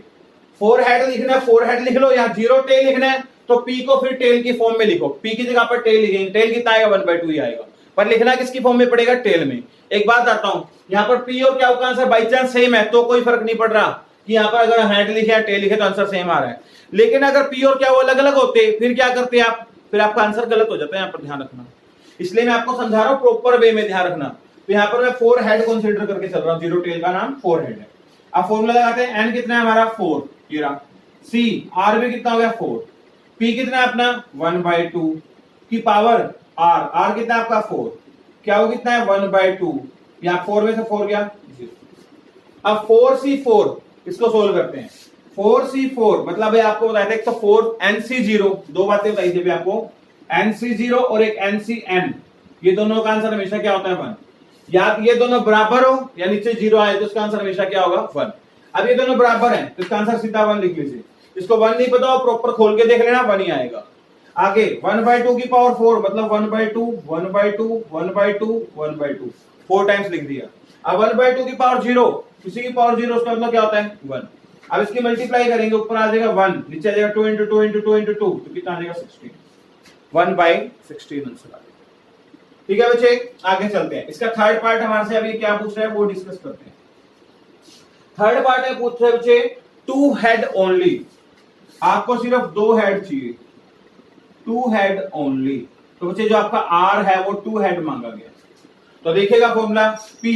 4 हेड लिखना है, 4 हेड लिख लो। यहां 0 टेल लिखना है तो पी को फिर टेल की फॉर्म में लिखो। पी की जगह पर टेल लिखेंगे, टेल कितना आएगा 1/2 ही आएगा, पर लिखना किसकी फॉर्म में पड़ेगा, टेल में। एक बात आता हूं, यहां पर पी और क्या का आंसर बाई चांस सेम है तो कोई फर्क नहीं पड़ रहा कि यहां पर अगर हेड लिखे या टेल लिखे तो आंसर सेम आ रहा है। लेकिन अगर पी और क्या वो अलग अलग होते फिर क्या करते आप, फिर आपका आंसर गलत हो जाता है। यहां पर ध्यान रखना, इसलिए मैं आपको समझा रहा हूं प्रॉपर वे में ध्यान रखना। तो यहां पर मैं 4 हेड कंसीडर करके चल रहा हूं, 0 टेल का नाम 4 हेड है। अब फॉर्मूला लगाते हैं, एन कितना है हमारा 4, ये रहा। सी आर भी कितना हो गया 4, पी कितना है अपना 1/2 की पावर आर, आर कितना है आपका 4, क्या वो कितना है 1/2, यहां 4 में से 4 गया 0। अब 4C4 इसको सोल्व करते हैं। 4C4 मतलब है आपको बताया था एक तो 4NC0, दो बातें बताई थी आपको, NC0 और एक NCN, ये दोनों का आंसर हमेशा क्या होता है 1। या ये दोनों बराबर हो या नीचे 0 आए तो इसका आंसर हमेशा क्या होगा 1। अब ये दोनों बराबर हैं तो इसका आंसर सीधा 1 लिख लीजिए। इसको 1 नहीं पता हो प्रॉपर खोल के देख लेना, 1 ही आएगा। आगे 1/2 की पावर 4 मतलब 1/2 1/2 1/2 1/2, 4 टाइम्स लिख दिया। अब 1/2 की पावर 0, किसी की पावर 0 उसका मतलब क्या होता है 1। अब इसकी मल्टीप्लाई करेंगे, ऊपर आ जाएगा 1, नीचे आ जाएगा 2 × 2 × 2 × 2, तो कितना आ जाएगा 16, 1/16 आंसर आ जाएगा। ठीक है बच्चे, आगे चलते हैं। इसका थर्ड पार्ट हमारे से अभी क्या पूछ रहा है वो डिस्कस करते हैं। थर्ड पार्ट है, पूछ रहे बच्चे 2 हेड ओनली, आपको सिर्फ 2 हेड चाहिए, 2 हेड ओनली। तो बच्चे जो आपका आर है वो 2 हेड मांगा गया। तो देखिएगा formula, P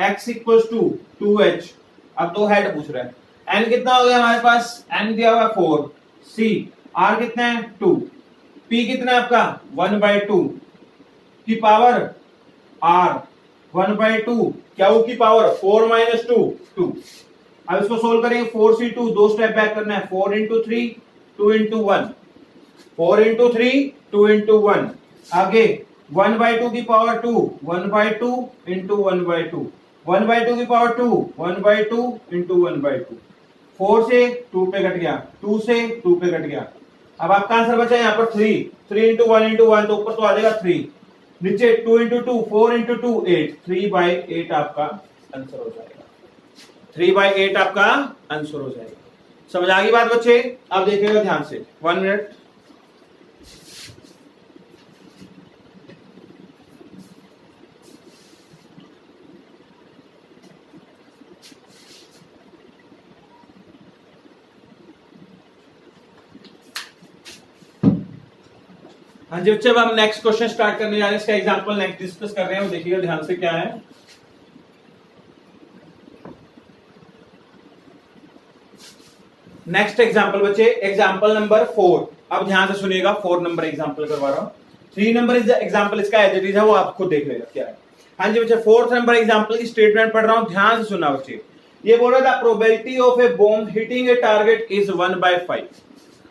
X equal to 2h, अब 2 हेड पूछ रहा है। एन कितना हो गया हमारे पास, एन दिया हुआ 4, सी आर कितना है 2, पी कितना है आपका 1/2 की पावर आर 1/2, क्या वो की पावर 4 - 2 2। अब इसको सोल्व करेंगे, 4C2 दो स्टेप बैक करना है, 4 × 3 2 × 1, 4 × 3 2 × 1, आगे 1/2 की पावर 2 1/2 × 1/2, 1/2 की पावर 2 1/2 × 1/2, 4 से 2 पे कट गया, 2 से 2 पे कट गया। अब आपका आंसर बचा यहाँ पर 3 × 1 × 1, तो ऊपर तो आ जाएगा 3, नीचे 2 × 2 4 × 2 8, 3/8 आपका आंसर हो जाएगा, 3/8 आपका आंसर हो जाएगा। समझ आ गई बात बच्चे? अब देखिएगा ध्यान से, 1 मिनट। हाँ जी बच्चे, अब हम नेक्स्ट क्वेश्चन स्टार्ट करने जा रहे हैं। इसका एग्जांपल नेक्स्ट डिस्कस कर रहे हैं, देखिएगा ध्यान से क्या है। नेक्स्ट एग्जांपल बच्चे, एग्जांपल नंबर 4। अब ध्यान से सुनिएगा, 4 नंबर एग्जांपल करवा रहा हूं। 3 नंबर एग्जांपल इसका एज इट इज है, वो आप खुद देख लेगा क्या है। हाँ जी बच्चे, 4th नंबर एग्जांपल की स्टेटमेंट पढ़ रहा हूं, ध्यान से सुनना बच्चे। ये बोल रहा था probability of a bomb hitting a target is 1/5।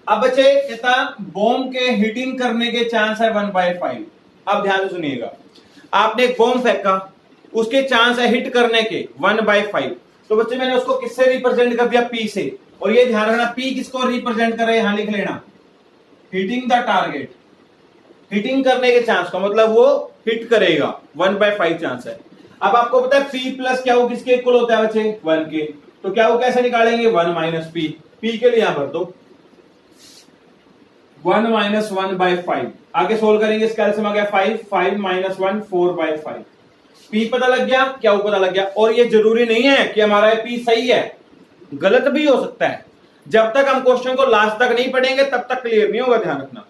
अब बच्चे कहता बॉम्ब के हिटिंग करने के चांस है 1/5। अब ध्यान से सुनिएगा, आपने एक बॉम्ब फेंका, उसके चांस है हिट करने के 1/5। तो बच्चे मैंने उसको किससे रिप्रेजेंट कर दिया, पी से। और ये ध्यान रखना, पी किसको रिप्रेजेंट कर रहे हैं, यहां लिख लेना, हिटिंग द टारगेट। हिटिंग करने के चांस का मतलब वो हिट करेगा, 1/5 चांस है। अब आपको पता है पी प्लस क्या वो किसके इक्वल होता है बच्चे, 1 के। तो क्या वो कैसे निकालेंगे, 1 - पी, पी के लिए यहां भर दो, 1 माइनस 1/5। आगे सोल्व करेंगे, इसका एलसीएम आ गया 5, 5 माइनस 1 4/5। पी पता लग गया, क्या पता लग गया। और ये जरूरी नहीं है कि हमारा पी सही है, गलत भी हो सकता है। जब तक हम क्वेश्चन को लास्ट तक नहीं पढ़ेंगे तब तक क्लियर नहीं होगा, ध्यान रखना,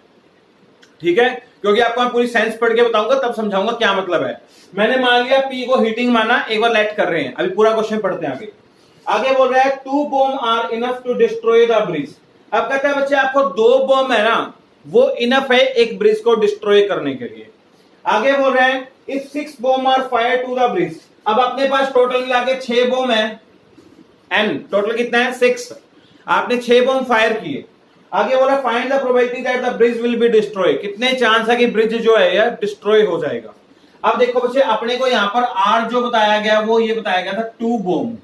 ठीक है। क्योंकि आपको मैं पूरी साइंस पढ़ के बताऊंगा, तब समझाऊंगा क्या मतलब है। मैंने मान लिया पी को हीटिंग माना, एक बार लेट कर रहे हैं, अभी पूरा क्वेश्चन पढ़ते हैं आगे। आगे बोल रहा है 2 bomb are enough to destroy the bridge. अब कहता है बच्चे आपको 2 बॉम्ब है ना, वो इनफ है एक ब्रिज को डिस्ट्रॉय करने के लिए। आगे बोल रहे हैं if 6 bomb are fire to the bridge. अब अपने पास टोटल मिला के 6 बॉम्ब है, एन टोटल कितना है 6। आपने 6 बॉम्ब फायर किए। आगे बोला find the probability that the bridge will be destroy. कितने चांस है कि ब्रिज जो है यार डिस्ट्रॉय हो जाएगा। अब देखो बच्चे, अपने को यहां पर आर जो बताया गया वो ये बताया गया था 2 बॉम्ब।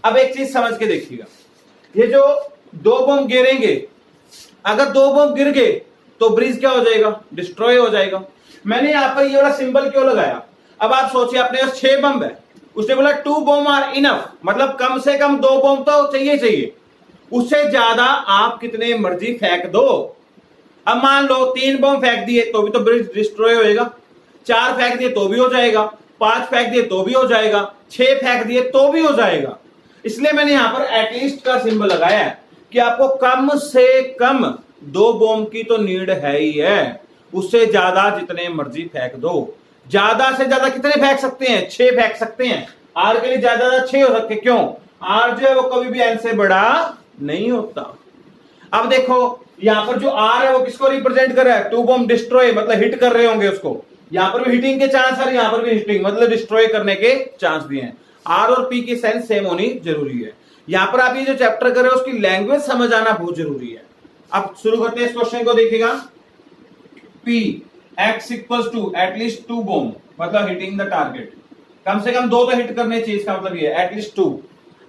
अब एक चीज समझ के देखिएगा, ये जो 2 बॉम्ब गिरेंगे, अगर 2 बॉम्ब गिर गए तो ब्रिज क्या हो जाएगा, डिस्ट्रॉय हो जाएगा। मैंने यहां पर ये वाला सिंबल क्यों लगाया। अब आप सोचिए अपने पास 6 बॉम्ब है, उसने बोला 2 बॉम्ब आर इनफ, मतलब कम से कम 2 बॉम्ब तो चाहिए। उससे ज्यादा आप कितने मर्जी फेंक दो। अब मान लो 3 बॉम्ब फेंक दिए तो भी तो ब्रिज डिस्ट्रॉय होएगा, 4 फेंक दिए तो भी हो जाएगा, 5 फेंक दिए तो भी हो जाएगा, 6 फेंक दिए तो भी हो जाएगा। इसलिए मैंने यहां पर एटलीस्ट का सिंबल लगाया है कि आपको कम से कम 2 बॉम्ब की तो नीड है ही है। उससे ज्यादा जितने मर्जी फेंक दो। ज्यादा से ज्यादा कितने फेंक सकते हैं, 6 फेंक सकते हैं। आर के लिए ज्यादा 6 हो सकते, क्यों, आर जो है वो कभी भी एन से बड़ा नहीं होता। अब देखो यहां पर जो आर है वो किसको रिप्रेजेंट कर रहा है, 2 बॉम्ब डिस्ट्रॉय, मतलब हिट कर रहे होंगे उसको। यहां पर भी हिटिंग के चांस है, यहां पर भी हिटिंग मतलब डिस्ट्रॉय करने के चांस दिए हैं। आर और पी की सेंस सेम होनी जरूरी है। यहां पर आप ये जो चैप्टर कर रहे हो उसकी लैंग्वेज समझ आना बहुत जरूरी है। अब शुरू करते हैं इस क्वेश्चन को, देखिएगा P X equals to at least 2 bomb, मतलब हिटिंग द टारगेट। कम से कम 2 तो हिट करने चाहिए, इसका मतलब ये एटलीस्ट 2।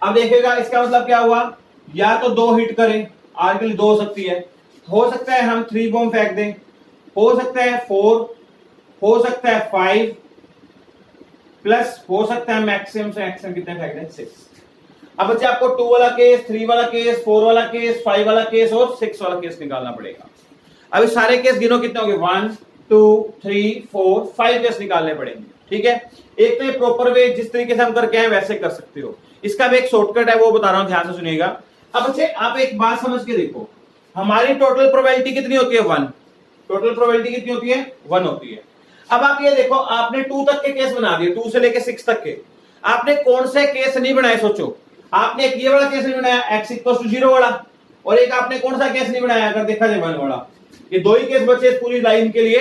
अब देखिएगा इसका मतलब क्या हुआ, या तो 2 हिट करें, आर के लिए 2 हो सकती है, हो सकता है हम 3 बॉम्ब फेंक दें, हो सकता है 4, हो सकता है 5, प्लस हो सकता है मैक्सिमम से मैक्सिमम कितने फेंक दें 6। अब बच्चे आपको 2 वाला केस, 3 वाला केस, 4 वाला केस, 5 वाला केस और 6 वाला केस निकालना पड़ेगा। अभी सारे केस गिनो कितने होंगे, 1 2 3 4 5 केस निकालने पड़ेंगे, ठीक है। एक तो ये प्रॉपर वे जिस तरीके से हम करके आए वैसे कर सकते हो, इसका भी एक शॉर्टकट है वो बता रहा हूं, ध्यान से सुनिएगा। अब बच्चे आप एक बात समझ के देखो, हमारी टोटल प्रोबेबिलिटी कितनी होती है 1, टोटल प्रोबेबिलिटी कितनी होती है 1 होती है। अब आप ये देखो, आपने 2 तक के केस बना दिए, 2 से लेके 6 तक के। आपने कौन से केस नहीं बनाए, सोचो। आपने एक ये वाला केस नहीं बनाया x इक्वल टू 0 वाला, और एक आपने कौन सा केस नहीं बनाया, अगर देखा जाए 1 वाला। ये 2 ही केस बचे इस पूरी लाइन के लिए।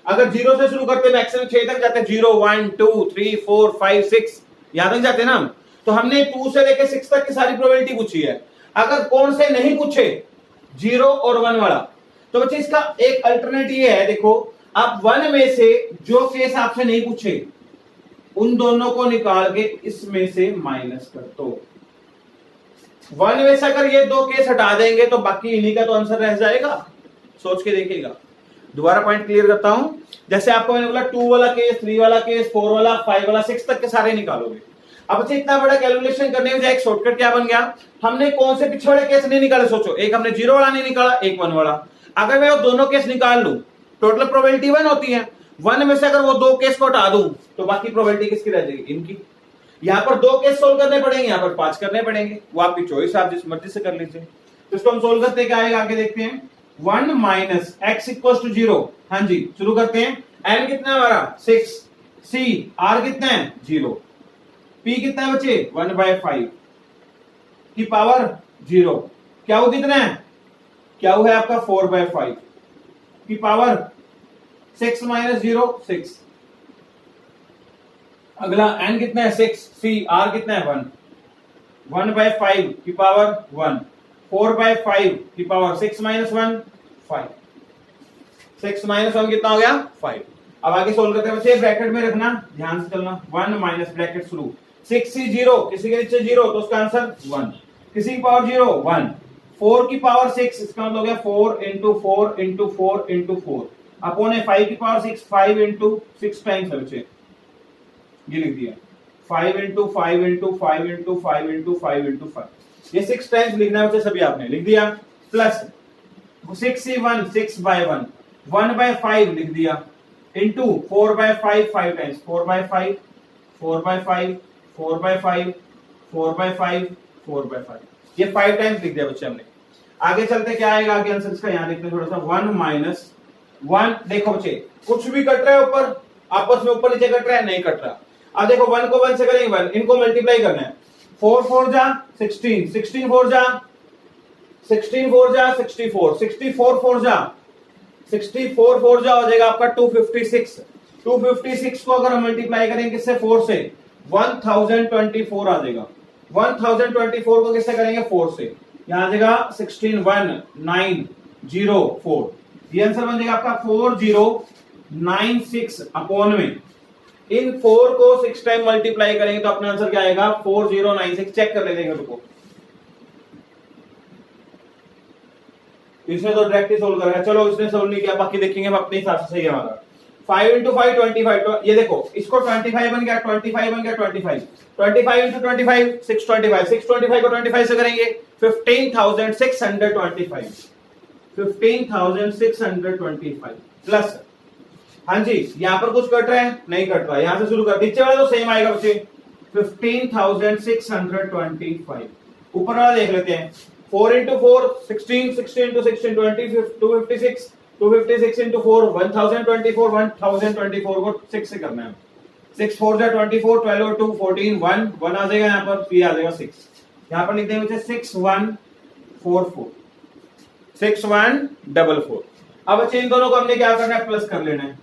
अगर 0 से शुरू करते मैक्सिमम 6 तक जाते, 0 1 2 3 4 5 6 यहां तक जाते ना हम, तो हमने 2 से लेके 6 तक की सारी प्रोबेबिलिटी पूछी है। अगर कौन से नहीं पूछे 0 और 1 वाला, तो बच्चे इसका एक अल्टरनेटिव ये है, देखो आप 1 में से जो केस आपसे नहीं पूछे उन दोनों को निकाल के इसमें से माइनस कर दो। 1 में से अगर ये 2 केस हटा देंगे तो बाकी इन्हीं का तो आंसर रह जाएगा। सोच के देखिएगा, दोबारा पॉइंट क्लियर करता हूं। जैसे आपको मैंने बोला 2 वाला केस, 3 वाला केस, 4 वाला, 5 वाला, 6 तक के सारे निकालोगे। अब अच्छा इतना बड़ा कैलकुलेशन करने में एक शॉर्टकट क्या बन गया, हमने कौन से पीछे वाले केस नहीं निकाले, सोचो। एक हमने 0 वाला नहीं निकाला, एक 1 वाला। अगर मैं वो दोनों केस निकाल लूं, टोटल प्रोबेबिलिटी 1 होती है। 1 में से अगर वो 2 केस को हटा दूं तो बाकी प्रोबेबिलिटी किसकी रह जाएगी, इनकी। यहां पर 2 केस सोल्व करने पड़ेंगे, यहां पर 5 करने पड़ेंगे, वो आपकी चॉइस, आप जिस मर्जी से कर लीजिए। तो इसको हम सोल्व करते क्या आएगा, आगे देखते हैं। 1 माइनस एक्स इक्वल टू 0, हाँ जी शुरू करते हैं। एन कितना है हमारा 6, सी आर कितना है 0, पी कितना है बच्चे 1/5 की पावर 0, क्या वो कितना है, क्या वो है आपका 4/5 की पावर 6 माइनस 0 6। अगला n कितना है 6, सी आर कितना है 1, 1/5 की पावर 1, 4/5 की पावर 6 माइनस 1 5, 6 माइनस 1 कितना हो गया 5। अब आगे सोल्व करते हैं बच्चे, ब्रैकेट में रखना, ध्यान से चलना। 1 माइनस ब्रैकेट शुरू, 6 सी 0, किसी के नीचे 0 तो उसका आंसर 1, किसी की पावर 0 1, 4 की पावर 6, इसका मतलब हो गया 4 इंटू 4 इंटू 4 इंटू 4 अपॉन है 5 की पावर 6, 5 इंटू 6 टाइम्स है बच्चे, ये लिख दिया 5 into 5 into 5 into 5 into 5 into 5, ये 6 टाइम्स लिखना है बच्चे, सभी आपने लिख दिया। प्लस 6 ही 1, 6 बाय 1, 1/5 लिख दिया, इंटू 4/5, 5 टाइम्स, 4/5, 4/5, 4/5, 4/5, 4/5, ये 5 टाइम्स लिख दिया बच्चे हमने। आगे चलते क्या आएगा आगे आंसर इसका, यहाँ देखते हैं थोड़ा सा, 1 माइनस 1, देखो बच्चे कुछ भी कट रहा है ऊपर, आपस में ऊपर नीचे कट रहा है, नहीं कट रहा। अब देखो 1 को 1 से करेंगे 1, इनको मल्टीप्लाई करना है, 4 4 जा 16, 16 4 जा 16 4 जा 64, 64 4 जा 64 4 जा हो जाएगा आपका 256। 256 को अगर हम मल्टीप्लाई करेंगे किससे, 4 से, 1024 आ जाएगा। 1024 को किससे करेंगे, 4 से, यहां आ जाएगा 161,904, ये आंसर बन जाएगा आपका 4096 अपॉन में, इन 4 को 6 टाइम मल्टीप्लाई करेंगे तो अपना आंसर क्या आएगा, 4096। चेक कर लेते हैं रुको, इसने तो डायरेक्ट सोल्व करेगा, चलो इसने सोल्व नहीं किया, बाकी देखेंगे हम अपने हिसाब से सही है हमारा। 5 इंटू 5 25, ये देखो इसको 25 बन गया, 25 बन गया, 25 इंटू 25 625, 625 को 25 से करेंगे 15,625, 15,625 प्लस, हाँ जी यहां पर कुछ कट रहा है, नहीं कट रहा, यहां से शुरू कर, नीचे वाला तो सेम आएगा बच्चे, 15,625, ऊपर वाला देख लेते हैं, 4 इंटू 4 16, 16 इंटू 16 20, 256, 256 इंटू 4 1024, 1024 को 6 से करना है, 6 4 जा 24, 12 और 2 14, 1 1 आ जाएगा यहाँ पर, आ जाएगा 6, यहाँ पर लिखते हैं बच्चे 6144, 6144। अब बच्चे इन दोनों को हमने क्या करना है, प्लस कर लेना है,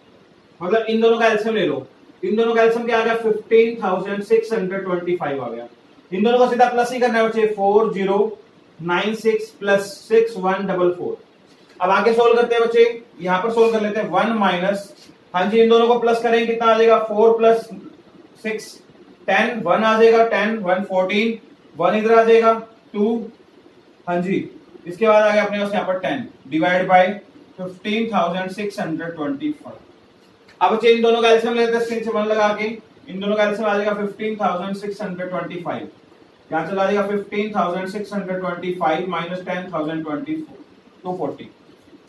मतलब इन दोनों का एलसीएम ले लो, इन दोनों का एलसीएम क्या आ गया, 15,625 आ गया, इन दोनों को सीधा प्लस ही करना है बच्चे, 4096 प्लस 6144। अब आगे सोल्व करते हैं बच्चे, यहां पर सोल्व कर लेते हैं, 1 माइनस, हाँ जी इन दोनों को प्लस करेंगे कितना आ जाएगा, 4 प्लस 6 10, 1 आ जाएगा, 10 1 14, 1 इधर आ जाएगा 2, हाँ जी इसके बाद आ गया अपने पास यहाँ पर 10 डिवाइड बाय 15,625। अब बच्चे इन दोनों का एलसीएम लेते हैं, स्क्रीन से 1 लगा के, इन दोनों का एलसीएम आ जाएगा 15,625, यहाँ चला जाएगा 15,625 माइनस 10,024, 240,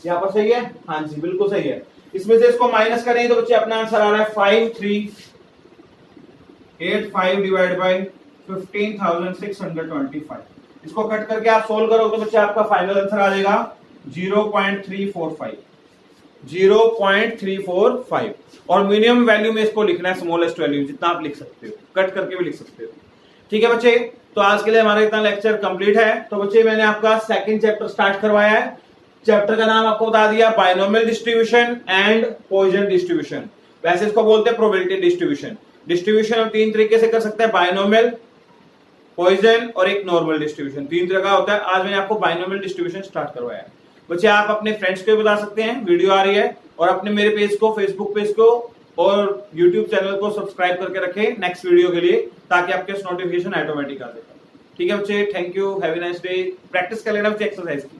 यहाँ पर सही है, हाँ जी बिल्कुल सही है। इसमें से इसको माइनस करें तो बच्चे अपना आंसर आ रहा है 5385 डिवाइड बाय 15,625। इसको कट करके आप सोल्व करो तो बच्चे आपका फाइनल आंसर आ जाएगा 0.345, 0.345, और मिनिमम वैल्यू में इसको लिखना है स्मॉलेस्ट वैल्यू, जितना आप लिख सकते हो, कट करके भी लिख सकते हो। ठीक है बच्चे, तो आज के लिए हमारा इतना लेक्चर कंप्लीट है। तो बच्चे मैंने आपका सेकंड चैप्टर स्टार्ट करवाया है, चैप्टर का नाम आपको बता दिया, binomial distribution and Poisson distribution, वैसे इसको बोलते हैं प्रोबेबिलिटी डिस्ट्रीब्यूशन। डिस्ट्रीब्यूशन हम 3 तरीके से कर सकते हैं, बायनोमियल, पॉइसन और एक नॉर्मल डिस्ट्रीब्यूशन, 3 तरह का होता है। आज मैंने आपको बायनोमियल डिस्ट्रीब्यूशन स्टार्ट करवाया है। बच्चे आप अपने फ्रेंड्स को भी बता सकते हैं, वीडियो आ रही है, और अपने मेरे पेज को, फेसबुक पेज को और यूट्यूब चैनल को सब्सक्राइब करके रखें नेक्स्ट वीडियो के लिए, ताकि आपके नोटिफिकेशन ऑटोमेटिक आ जाएगा। ठीक है बच्चे, thank you, have a nice day. Practice कर लेना बच्चे एक्सरसाइज की।